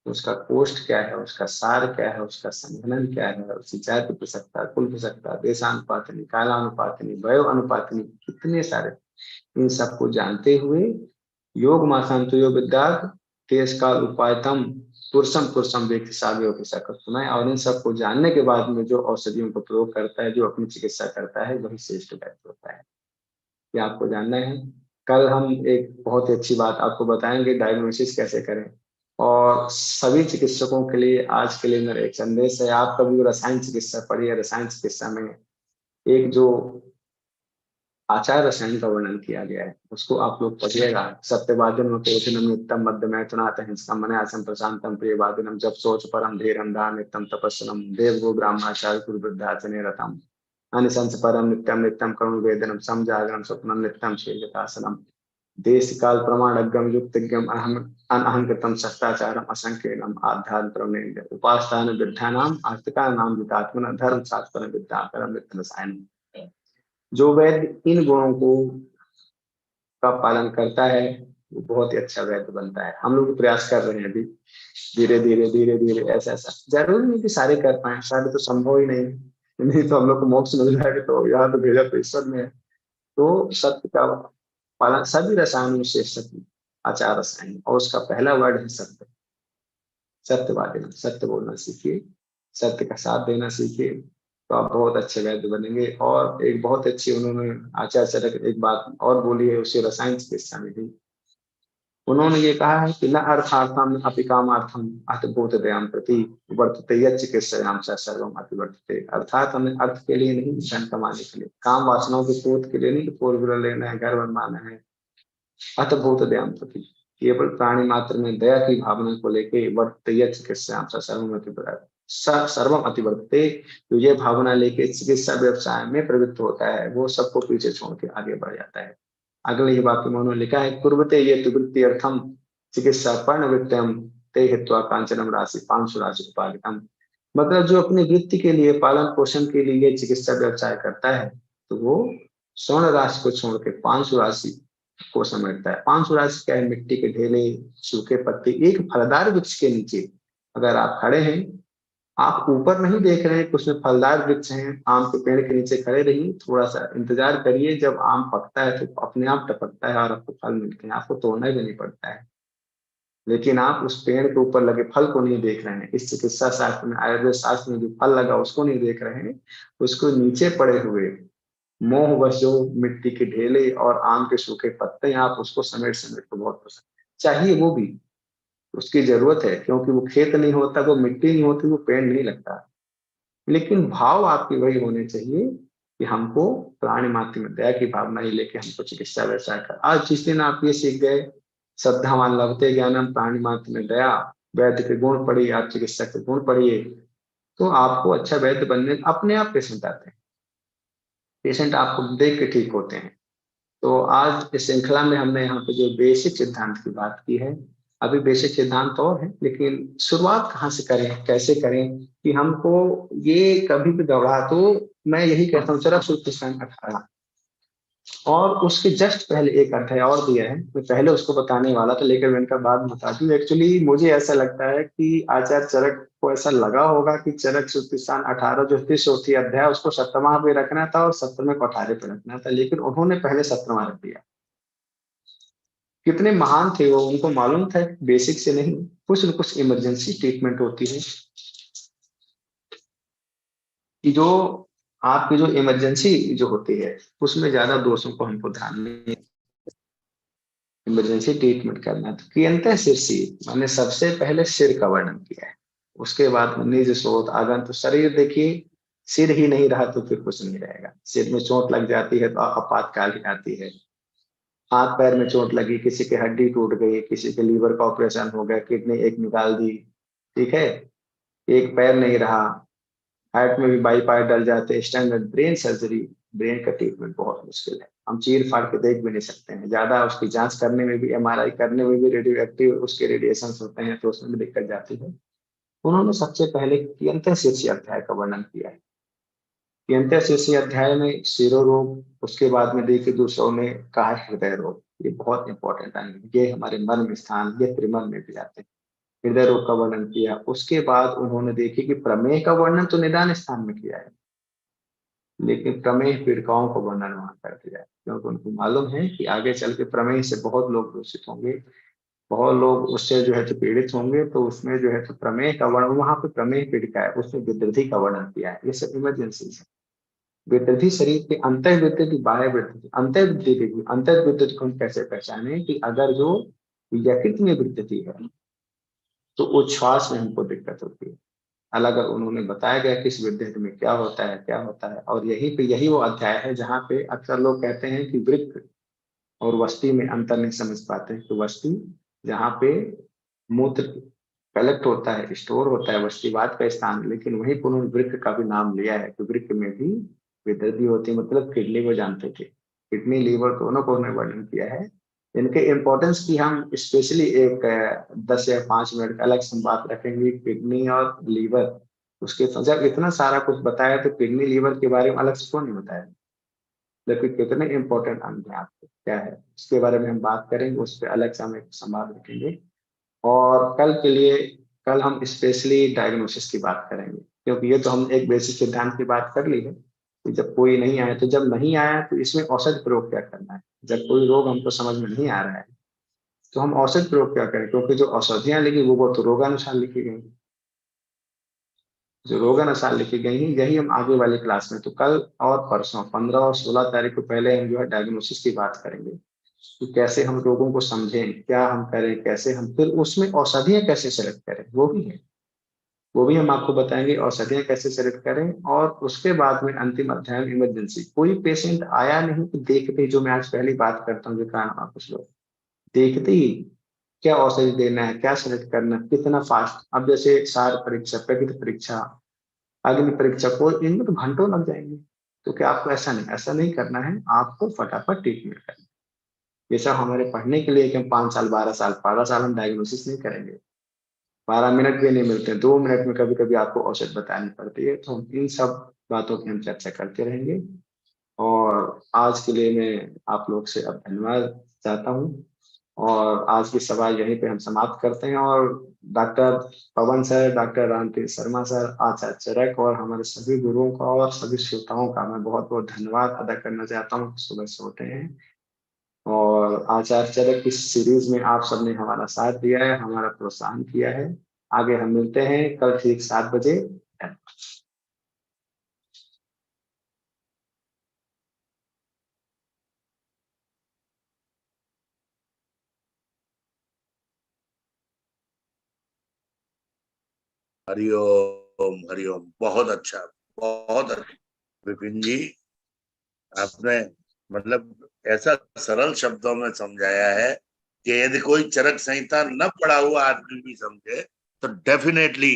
Speaker 3: उसका कोष्ठ क्या है, उसका सार क्या है, उसका संघनन क्या है, उसकी जाति प्रसक्ता, कुल प्रसक्ता, देशानुपातनी, कालानुपातनी, वयो अनुपातनी, कितने सारे, इन सबको जानते हुए योग मासांतो योग विद्यात देश काल उपायतम पुरुषम पुरुषम व्यक्ति साव्य है। और इन सबको जानने के बाद में जो औषधियों को प्रयोग करता है, जो अपनी चिकित्सा करता है, वही श्रेष्ठ वैद्य होता है। ये आपको जानना है। कल हम एक बहुत ही अच्छी बात आपको बताएंगे, डायग्नोसिस कैसे करें। और सभी चिकित्सकों के लिए आज के लिए मेरा एक संदेश है, आप कभी रसायन चिकित्सा पढ़िए, रसायन चिकित्सा में एक जो आचार रसायन का वर्णन किया गया है, उसको आप लोग पढ़िएगा। सत्यवादिनम केवचनम नित्यम मध्यमैथुनाथ हिंसकम मनासम प्रशांतम प्रियवादिनम जब सोच परम धीरम दान नित्यम तपस्सनम देव गो ब्राह्मणाचार्य कुल वृद्धाचने रतम अनिशंस परम नित्यम नित्यम करुण वेदनम समजागरम स्वप्नम नित्यम शीलतासनम देश काल प्रमाणज्ञम युक्तज्ञम अनहंकृतम सत्ताचारम असंकीर्णम आध्यात्म प्रवणेन्द्र उपास्थान विद्यानाम आस्तिका नाम विदात्मन धर्म शास्त्र विद्या परम नित्य रसायन। जो वैद्य इन गुणों को का पालन करता है वो बहुत ही अच्छा वैद्य बनता है। हम लोग प्रयास कर रहे हैं अभी, धीरे धीरे धीरे धीरे, ऐसा ऐसा जरूरी नहीं कि सारे कर पाए, सारे तो संभव ही नहीं, नहीं तो हम लोग को मोक्ष मिल जाएगा, तो यहाँ तो भेजा तो ईश्वर में है। तो सत्य का पालन, सभी रसायनों से सत्य आचार रसायन, और उसका पहला वर्ड है सत्य। सत्यवादी, सत्य बोलना सीखिए, सत्य का साथ देना सीखिए, तो आप बहुत अच्छे वैद्य बनेंगे। और एक बहुत अच्छी उन्होंने आचार्य चरक एक बात और बोली है उसी रसायन चिकित्सा में भी, उन्होंने ये कहा है कि न अर्थार्थम अपि कामार्थम अतभूत दयाम प्रति वर्तते यत् चिकित्सायाम च सर्वम अतिवर्तते। अर्थात हमें अर्थ के लिए नहीं, धन कमाने के लिए, काम वासनाओं की पूर्ति के लिए नहीं, फोर व्हीलर लेना है, घर बनवाना है, अतभूत दयाम प्रति, केवल प्राणी मात्र में दया की भावना को लेके वर्तते यत् चिकित्सायाम च सर्वम अतिवर्तते, तो ये भावना लेके चिकित्सा व्यवसाय में प्रवृत्त होता है, वो सबको पीछे छोड़ के आगे बढ़ जाता है। अगले ही वाक्य में उन्होंने लिखा है कुर्वते ये वृत्ति अर्थम चिकित्सा पर्ण वृत्तम ते हित्वा कांचनम राशि पांशु राशि उपादितम। मतलब जो अपनी वृत्ति के लिए, पालन पोषण के लिए चिकित्सा व्यवसाय करता है, तो वो स्वर्ण राशि को छोड़ के पांशु राशि को समेटता है। पांशु राशि क्या है, मिट्टी के ढेले, सूखे पत्ते, एक फलदार वृक्ष के नीचे अगर आप खड़े हैं, आप ऊपर नहीं देख रहे हैं, उसमें फलदार वृक्ष हैं, आम के पेड़ के नीचे खड़े रहिए, थोड़ा सा इंतजार करिए, जब आम पकता है तो अपने आप टपकता है और आपको फल मिलते हैं, आपको तोड़ना भी नहीं पड़ता है। लेकिन आप उस पेड़ के ऊपर लगे फल को नहीं देख रहे हैं। इस चिकित्सा शास्त्र में, आयुर्वेद शास्त्र में जो फल लगा उसको नहीं देख रहे हैं, उसको नीचे पड़े हुए मोहवश जो मिट्टी के ढेले और आम के सूखे पत्ते, आप उसको समेट समेट को बहुत पसंद चाहिए, वो भी उसकी जरूरत है, क्योंकि वो खेत नहीं होता, वो मिट्टी नहीं होती, वो पेड़ नहीं लगता। लेकिन भाव आपकी वही होने चाहिए कि हमको प्राणी मात्र में दया की भावना ही लेके हमको चिकित्सा व्यवसाय कर। आज जिस दिन आप ये सीख गए, श्रद्धावान लभते ज्ञानम, प्राणी मात्र में दया, वैद्य के गुण पढ़िए, आप चिकित्सा के गुण पढ़िए, तो आपको अच्छा वैद्य बनने अपने आप पेशेंट आते हैं, पेशेंट आपको देख के ठीक होते हैं। तो आज इस श्रृंखला में हमने यहाँ पे जो बेसिक सिद्धांत की बात की है, अभी बेसिक सिद्धांत और है, लेकिन शुरुआत कहाँ से करें, कैसे करें कि हमको ये कभी भी दौड़ा, तो मैं यही कहता हूँ चरक सूत्र 18 और उसके जस्ट पहले एक अध्याय और दिया है, मैं पहले उसको बताने वाला था लेकिन मैंने कहा बाद में बता दूं। एक्चुअली मुझे ऐसा लगता है कि आचार्य चरक को ऐसा लगा होगा कि चरक सूत्र 18 जो 30 अध्याय उसको 17वां पे रखना था और 17वें को 18 पे रखना था, लेकिन उन्होंने पहले 17वां रख दिया। कितने महान थे वो, उनको मालूम था बेसिक से नहीं, कुछ न कुछ इमरजेंसी ट्रीटमेंट होती है कि जो आपकी जो इमरजेंसी जो होती है उसमें ज्यादा दोषों को हमको ध्यान नहीं, इमरजेंसी ट्रीटमेंट करना। तो कियंते शीर्षी, मैंने सबसे पहले सिर का वर्णन किया है, उसके बाद निज स्रोत आगन। तो शरीर देखिए, सिर ही नहीं रहा तो फिर कुछ नहीं रहेगा। सिर में चोट लग जाती है तो आपातकाल ही आती है, हाथ पैर में चोट लगी, किसी की हड्डी टूट गई, किसी के लीवर का ऑपरेशन हो गया, किडनी एक निकाल दी, ठीक है, एक पैर नहीं रहा, हार्ट में भी बाईपास डल जाते, स्टैंडर्ड ब्रेन सर्जरी, ब्रेन का ट्रीटमेंट बहुत मुश्किल है, हम चीर फाड़ के देख भी नहीं सकते हैं, ज्यादा उसकी जांच करने में भी, एमआरआई करने में भी रेडियो एक्टिव उसके रेडिएशन होते हैं तो उसमें भी दिक्कत जाती है। उन्होंने सबसे पहले कियंत शीर्षी अध्याय का वर्णन किया है। कियंत शीर्षी अध्याय में शिरोरोग, उसके बाद में देखिए दूसरों ने कहा हृदय रोग, ये बहुत इंपॉर्टेंट है, ये हमारे मन में स्थान, ये त्रिमन में भी आते हैं, हृदय रोग का वर्णन किया। उसके बाद उन्होंने देखी कि प्रमेह का वर्णन तो निदान स्थान में किया है, लेकिन प्रमेह पीड़िकाओं का वर्णन वहां कर दिया है, क्योंकि उनको मालूम है कि आगे चल के प्रमेह से बहुत लोग दूषित होंगे, बहुत लोग उससे जो है तो पीड़ित होंगे, तो उसमें जो है तो प्रमेह का वर्णन, वहां पे प्रमेह पीड़िका है, उसमें विद्युति का वर्णन किया है, ये सब इमरजेंसी है। विद्युति शरीर के अंत विद्युति, बाह्य विद्युति, अंत विद्युति, अंत विद्युति को हम कैसे पहचाने कि अगर जो यकृत में विद्युति है तो उच्छ्वास में हमको दिक्कत होती है। अलग उन्होंने बताया गया कि इस विद्युत में क्या होता है, क्या होता है, और यही पे यही वो अध्याय है जहाँ पे अक्सर लोग कहते हैं कि वृक्क और वस्ती में अंतर नहीं समझ पाते हैं। तो वस्ती जहाँ पे मूत्र कलेक्ट होता है, स्टोर होता है, वस्तीवाद का स्थान, लेकिन वहीं पर उन्होंने वृक्क का भी नाम लिया है कि वृक्क में भी विद्युत होती है, मतलब किडनी को जानते थे, किडनी लीवर दोनों को उन्होंने वर्णन किया है। इनके इम्पोर्टेंस की हम स्पेशली एक 10 या 5 मिनट का अलग संवाद रखेंगे, किडनी और लीवर, उसके जब इतना सारा कुछ बताया तो किडनी लीवर के बारे में अलग से क्यों नहीं बताया, लेकिन कितने इंपॉर्टेंट अंग है आपको क्या है, इसके बारे में हम बात करेंगे, उस पर अलग से हम एक संवाद रखेंगे। और कल के लिए, कल हम स्पेशली डायग्नोसिस की बात करेंगे, क्योंकि ये तो हम एक बेसिक सिद्धांत की बात कर ली है कि जब कोई नहीं आया, तो जब नहीं आया तो इसमें औषध प्रयोग क्या करना है, जब कोई रोग हमको समझ में नहीं आ रहा है तो हम औषध प्रयोग क्या करें, क्योंकि जो औषधियां लिखी वो तो रोगानुसार लिखी गई, जो रोगानुसार लिखी गई हैं यही हम आगे वाली क्लास में, तो कल और परसों 15 और 16 तारीख को पहले हम जो है डायग्नोसिस की बात करेंगे कि कैसे हम रोगों को समझें, क्या हम करें, कैसे हम फिर उसमें औषधियां कैसे सेलेक्ट करें, वो भी है, वो भी हम आपको बताएंगे औषधियां कैसे सेलेक्ट करें। और उसके बाद में अंतिम अध्याय में इमरजेंसी, कोई पेशेंट आया नहीं कि देखते ही, जो मैं आज पहली बात करता हूँ, जो कारण कुछ लोग देखते ही क्या औषधि देना है, क्या सेलेक्ट करना है, कितना फास्ट, अब जैसे सार परीक्षा, प्रकृति परीक्षा, अग्नि परीक्षा को, इनमें तो घंटों लग जाएंगे, तो क्या आपको ऐसा नहीं करना है, आपको फटाफट ट्रीटमेंट करना है। ये सब हमारे पढ़ने के लिए कि हम 5 साल 12 साल 12 साल हम डायग्नोसिस नहीं करेंगे, 12 मिनट भी नहीं मिलते, 2 मिनट में कभी कभी आपको औषध बतानी पड़ती है, तो हम इन सब बातों की हम चर्चा करते रहेंगे। और आज के लिए मैं आप लोग से अब धन्यवाद चाहता हूँ, और आज की सभा यहीं पे हम समाप्त करते हैं। और doctor Pawan sir, doctor Ramtej Sharma sir, Acharya Charak और हमारे सभी गुरुओं का और सभी श्रोताओं का मैं बहुत बहुत धन्यवाद अदा करना चाहता हूँ, सुबह से होते हैं। और आचार्य चरक की सीरीज में आप सबने हमारा साथ दिया है, हमारा प्रोत्साहन किया है। आगे हम मिलते हैं कल ठीक 7 बजे।
Speaker 1: हरिओम हरिओम, बहुत अच्छा, बहुत अच्छा विपिन जी, आपने मतलब ऐसा सरल शब्दों में समझाया है कि यदि कोई चरक संहिता न पढ़ा हुआ आदमी भी समझे तो डेफिनेटली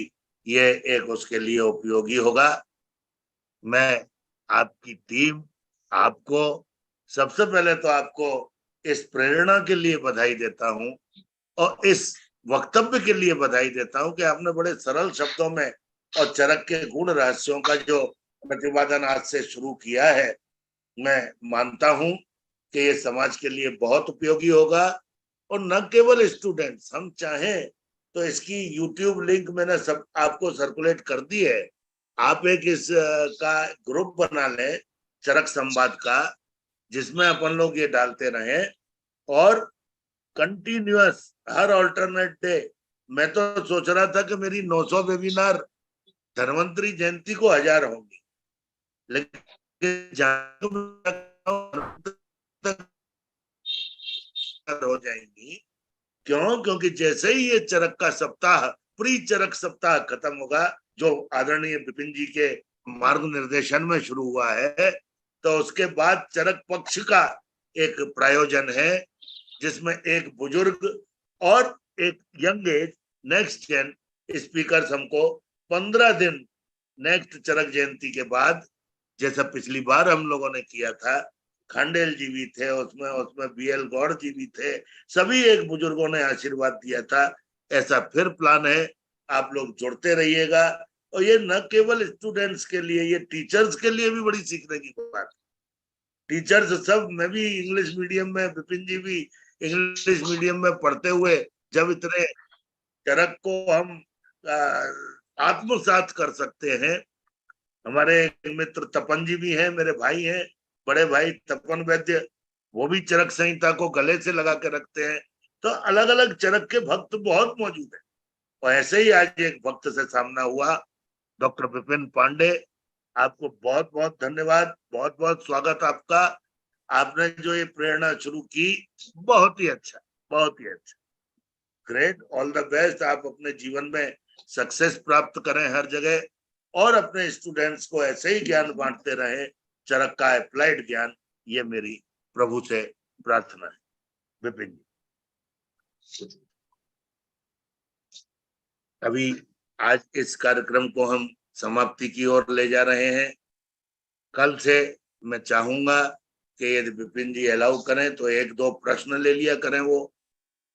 Speaker 1: ये एक उसके लिए उपयोगी होगा। मैं आपकी टीम, आपको सबसे पहले तो आपको इस प्रेरणा के लिए बधाई देता हूं और इस वक्तव्य के लिए बधाई देता हूं कि आपने बड़े सरल शब्दों में और चरक के गुण रहस्यों का जो प्रतिपादन आज से शुरू किया है, मैं मानता हूं कि ये समाज के लिए बहुत उपयोगी होगा। और न केवल स्टूडेंट्स, हम चाहें तो इसकी यूट्यूब लिंक मैंने सब आपको सर्कुलेट कर दी है, आप एक इस का ग्रुप बना लें चरक संवाद का, जिसमें अपन लोग ये डालते रहें और कंटिन्यूअस हर अल्टरनेट डे। मैं तो सोच रहा था कि मेरी 900 वेबिनार धन्वंतरी जयंती को 1000 होंगी, लेकिन हो जाएंगी। क्यों? क्योंकि जैसे ही ये चरक का सप्ताह, प्री चरक सप्ताह खत्म होगा, जो आदरणीय विपिन जी के मार्ग निर्देशन में शुरू हुआ है, तो उसके बाद चरक पक्ष का एक प्रायोजन है जिसमें एक बुजुर्ग और एक young age next gen speakers हमको 15 दिन नेक्स्ट चरक जयंती के बाद, जैसा पिछली बार हम लोगों ने किया था, खंडेल जी भी थे उसमें, उसमें BL गौड़ जी भी थे, सभी एक बुजुर्गों ने आशीर्वाद दिया था। ऐसा फिर प्लान है, आप लोग जुड़ते रहिएगा। और ये न केवल स्टूडेंट्स के लिए, ये टीचर्स के लिए भी बड़ी सीखने की बात। टीचर्स सब, मैं भी इंग्लिश मीडियम में, विपिन जी भी इंग्लिश मीडियम में पढ़ते हुए जब इतने चरक को हम आत्मसात कर सकते हैं। हमारे मित्र तपन जी भी हैं, मेरे भाई हैं, बड़े भाई तपन वैद्य, वो भी चरक संहिता को गले से लगा के रखते हैं। तो अलग अलग चरक के भक्त बहुत मौजूद हैं। और ऐसे ही आज एक भक्त से सामना हुआ, डॉक्टर विपिन पांडे, आपको बहुत बहुत धन्यवाद, बहुत बहुत स्वागत आपका। आपने जो ये प्रेरणा शुरू की, बहुत ही अच्छा, बहुत ही अच्छा, ग्रेट, ऑल द बेस्ट। आप अपने जीवन में सक्सेस प्राप्त करें हर जगह, और अपने स्टूडेंट्स को ऐसे ही ज्ञान बांटते रहें, चरक का अप्लाइड ज्ञान। ये मेरी प्रभु से प्रार्थना है। विपिन जी, अभी आज इस कार्यक्रम को हम समाप्ति की ओर ले जा रहे हैं। कल से मैं चाहूंगा कि यदि विपिन जी अलाउ करें तो 1-2 प्रश्न ले लिया करें। वो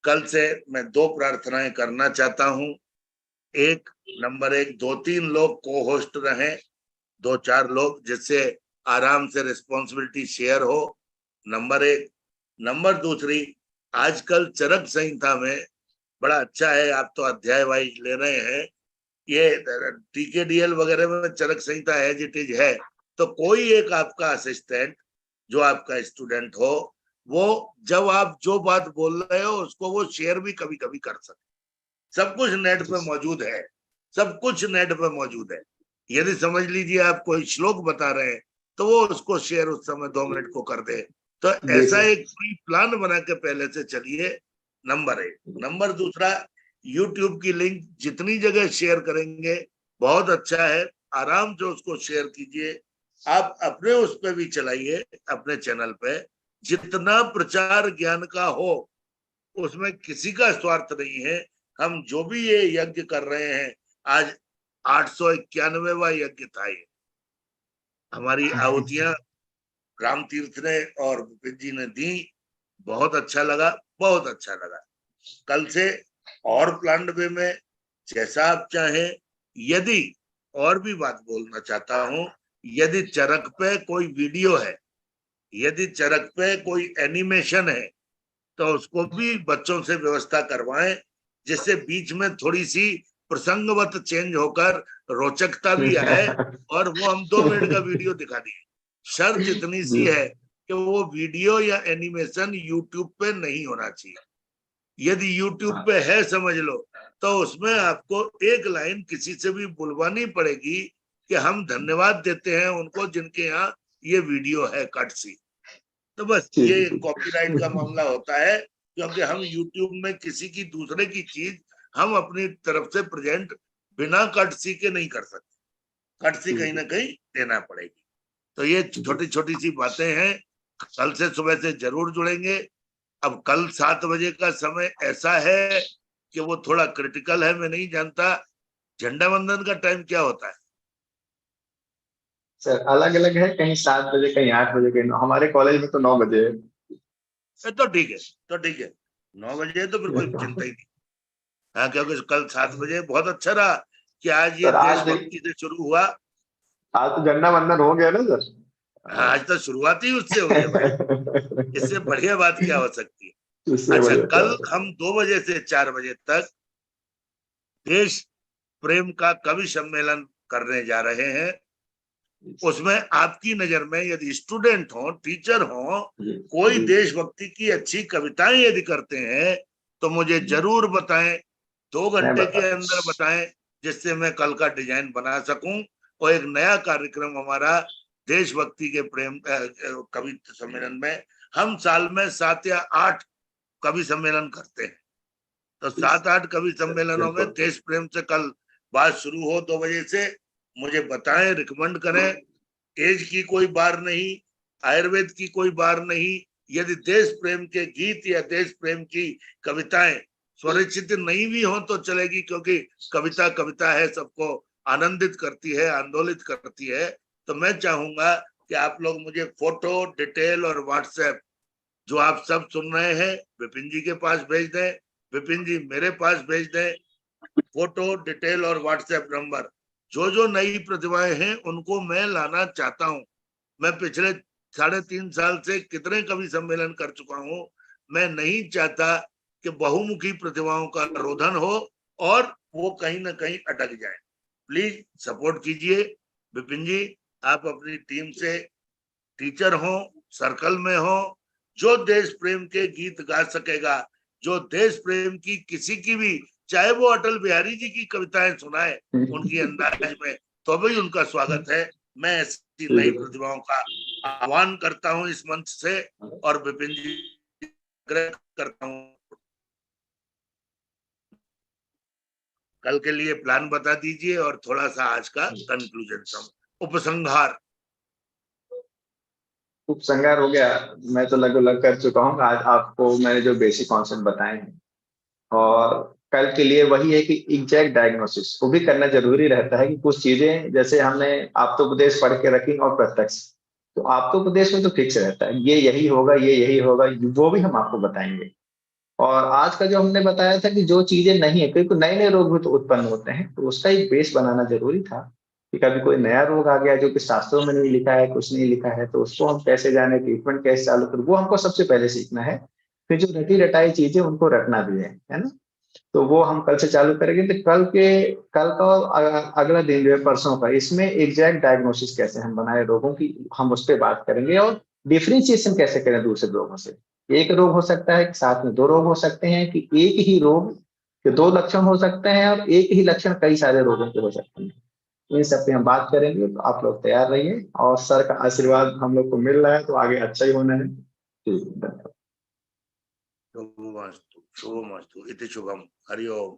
Speaker 1: कल से मैं 2 प्रार्थनाएं करना चाहता हूं। एक, नंबर 1, 2-3 लोग को होस्ट रहें, 2-4 लोग, जिससे आराम से रिस्पॉन्सिबिलिटी शेयर हो, नंबर 1। नंबर दूसरी, आजकल चरक संहिता में बड़ा अच्छा है, आप तो अध्याय वाइज ले रहे हैं, ये TKDL वगैरह में चरक संहिता एज इट इज है, तो कोई एक आपका असिस्टेंट जो आपका स्टूडेंट हो, वो जब आप जो बात बोल रहे हो उसको वो शेयर भी कभी कभी कर सकते। सब कुछ नेट पे मौजूद है, सब कुछ नेट पे मौजूद है। यदि समझ लीजिए आप कोई श्लोक बता रहे हैं तो वो उसको शेयर उस समय 2 मिनट को कर दे। तो ऐसा एक प्री प्लान बना के पहले से चलिए, नंबर 1। नंबर दूसरा, यूट्यूब की लिंक जितनी जगह शेयर करेंगे बहुत अच्छा है, आराम से उसको शेयर कीजिए। आप अपने उस पे भी चलाइए, अपने चैनल पे, जितना प्रचार ज्ञान का हो उसमें किसी का स्वार्थ नहीं है। हम जो भी ये यज्ञ कर रहे हैं, आज 891वां यज्ञ था ये, हमारी आहुतियां राम तीर्थ ने और विपिन जी ने दी, बहुत अच्छा लगा, बहुत अच्छा लगा। कल से और प्लान वे में जैसा आप चाहें, यदि और भी बात बोलना चाहता हूं, यदि चरक पे कोई वीडियो है, यदि चरक पे कोई एनिमेशन है, तो उसको भी बच्चों से व्यवस्था करवाएं, जिससे बीच में थोड़ी सी प्रसंगवत चेंज होकर रोचकता भी आए, और वो हम 2 मिनट का वीडियो दिखा दिए। शर्त इतनी सी है कि वो वीडियो या एनिमेशन यूट्यूब पे नहीं होना चाहिए। यदि यूट्यूब पे है, समझ लो, तो उसमें आपको एक लाइन किसी से भी बुलवानी पड़ेगी कि हम धन्यवाद देते हैं उनको जिनके यहाँ ये वीडियो है, कट सी। तो बस ये कॉपीराइट का मामला होता है, क्योंकि हम यूट्यूब में किसी की दूसरे की चीज हम अपनी तरफ से प्रेजेंट बिना कट सी के नहीं कर सकते, कट सी कहीं ना कहीं देना पड़ेगी। तो ये छोटी छोटी सी बातें हैं। कल से सुबह से जरूर जुड़ेंगे। अब कल 7 बजे का समय ऐसा है कि वो थोड़ा क्रिटिकल है, मैं नहीं जानता झंडा वंदन का टाइम क्या होता है।
Speaker 3: सर अलग अलग है, कहीं 7 बजे, कहीं 8 बजे, कहीं हमारे कॉलेज में तो 9 बजे है।
Speaker 1: तो ठीक है, तो ठीक है, 9 बजे तो फिर कोई चिंता ही नहीं। हाँ, क्योंकि कल 7 बजे बहुत अच्छा रहा कि आज ये
Speaker 3: सर आज
Speaker 1: देशभक्ति से शुरू हुआ।
Speaker 3: आज तो झंडा वंदन हो गया ना सर।
Speaker 1: हाँ, आज तो शुरुआत ही उससे हुई है भाई, इससे बढ़िया बात क्या हो सकती है।
Speaker 3: इससे
Speaker 1: अच्छा,
Speaker 3: बढ़िया क्या
Speaker 1: कल
Speaker 3: हो सकता
Speaker 1: हम 2 बजे से 4 बजे तक देश प्रेम का कवि सम्मेलन करने जा रहे हैं। उसमें आपकी नजर में यदि स्टूडेंट हो, टीचर हो, कोई देशभक्ति की अच्छी कविताएं यदि करते हैं तो मुझे जरूर बताएं, 2
Speaker 3: मैं
Speaker 1: घंटे के
Speaker 3: बता
Speaker 1: अंदर बताएं, जिससे मैं कल का डिजाइन बना सकूं। और एक नया कार्यक्रम हमारा देशभक्ति के प्रेम कवि सम्मेलन में, हम साल में 7 या 8 कवि सम्मेलन करते हैं। तो 7-8 कवि सम्मेलनों में
Speaker 3: बिल्कुल
Speaker 1: देश प्रेम से कल बात शुरू हो 2 बजे से। मुझे बताएं, रिकमेंड करें। एज की कोई बार नहीं, आयुर्वेद की कोई बार नहीं, यदि देश प्रेम के गीत या देश प्रेम की कविताएं स्वरचित नहीं भी हो तो चलेगी, क्योंकि कविता कविता है, सबको आनंदित करती है, आंदोलित करती है। तो मैं चाहूंगा कि आप लोग मुझे फोटो, डिटेल और व्हाट्सएप जो आप सब सुन रहे हैं विपिन जी के पास भेज दें, विपिन जी मेरे पास भेज दें। फोटो, डिटेल और व्हाट्सएप नंबर, जो नई प्रतिभाएं हैं उनको मैं लाना चाहता हूं। मैं पिछले 3.5 साल से कितने कवि सम्मेलन कर चुका हूं। मैं नहीं चाहता कि बहुमुखी प्रतिभाओं का रोधन हो और वो कहीं ना कहीं अटक जाए। प्लीज सपोर्ट कीजिए। विपिन जी, आप अपनी टीम से, टीचर हो, सर्कल में हो, जो देश प्रेम के गीत गा सकेगा, जो देश प्रेम की किसी की भी, चाहे वो अटल बिहारी जी की कविताएं सुनाए उनकी अंदाज में, तो भी उनका स्वागत है। मैं ऐसी नई प्रतिभाओं का आह्वान करता हूं इस मंच से, और विपिन जी करता हूं, कल के लिए प्लान बता दीजिए और थोड़ा सा आज का कंक्लूजन, उपसंहार।
Speaker 3: उपसंहार हो गया। मैं तो लगभग कर चुका हूँ। आज आपको मैंने जो बेसिक कॉन्सेप्ट बताए हैं, और कल के लिए वही है कि एग्जैक्ट डायग्नोसिस वो भी करना जरूरी रहता है कि कुछ चीजें, जैसे हमने आप्तोपदेश पढ़ के रखी और प्रत्यक्ष, तो आप्तोपदेश में तो फिक्स रहता है ये यही होगा, ये यही होगा, वो भी हम आपको बताएंगे। और आज का जो हमने बताया था कि जो चीजें नहीं है, क्योंकि नए नए रोग भी तो उत्पन्न होते हैं, तो उसका एक बेस बनाना जरूरी था कि कभी कोई नया रोग आ गया जो कि शास्त्रों में नहीं लिखा है, कुछ नहीं लिखा है, तो उसको हम कैसे जाने, ट्रीटमेंट कैसे चालू करें, वो हमको सबसे पहले सीखना है। फिर जो रटी रटाई चीजें उनको रखना भी है ना। तो वो हम कल से चालू करेंगे। तो कल का और अगला दिन जो है परसों का, इसमें एग्जैक्ट डायग्नोसिस कैसे हम बनाए रोगों की, हम उस पर बात करेंगे। और डिफरेंशिएशन कैसे करें दूसरे रोगों से। एक रोग हो सकता है कि साथ में दो रोग हो सकते हैं, कि एक ही रोग के दो लक्षण हो सकते हैं, और एक ही लक्षण कई सारे रोगों के हो सकते हैं। इन सब पे हम बात करेंगे, तो आप लोग तैयार रहिए। और सर का आशीर्वाद हम लोग को मिल रहा है, तो आगे अच्छा ही होना है। ठीक, धन्यवाद।
Speaker 1: शुभमस्तु, शुभमस्तु, इति शुभम। हरि ओम।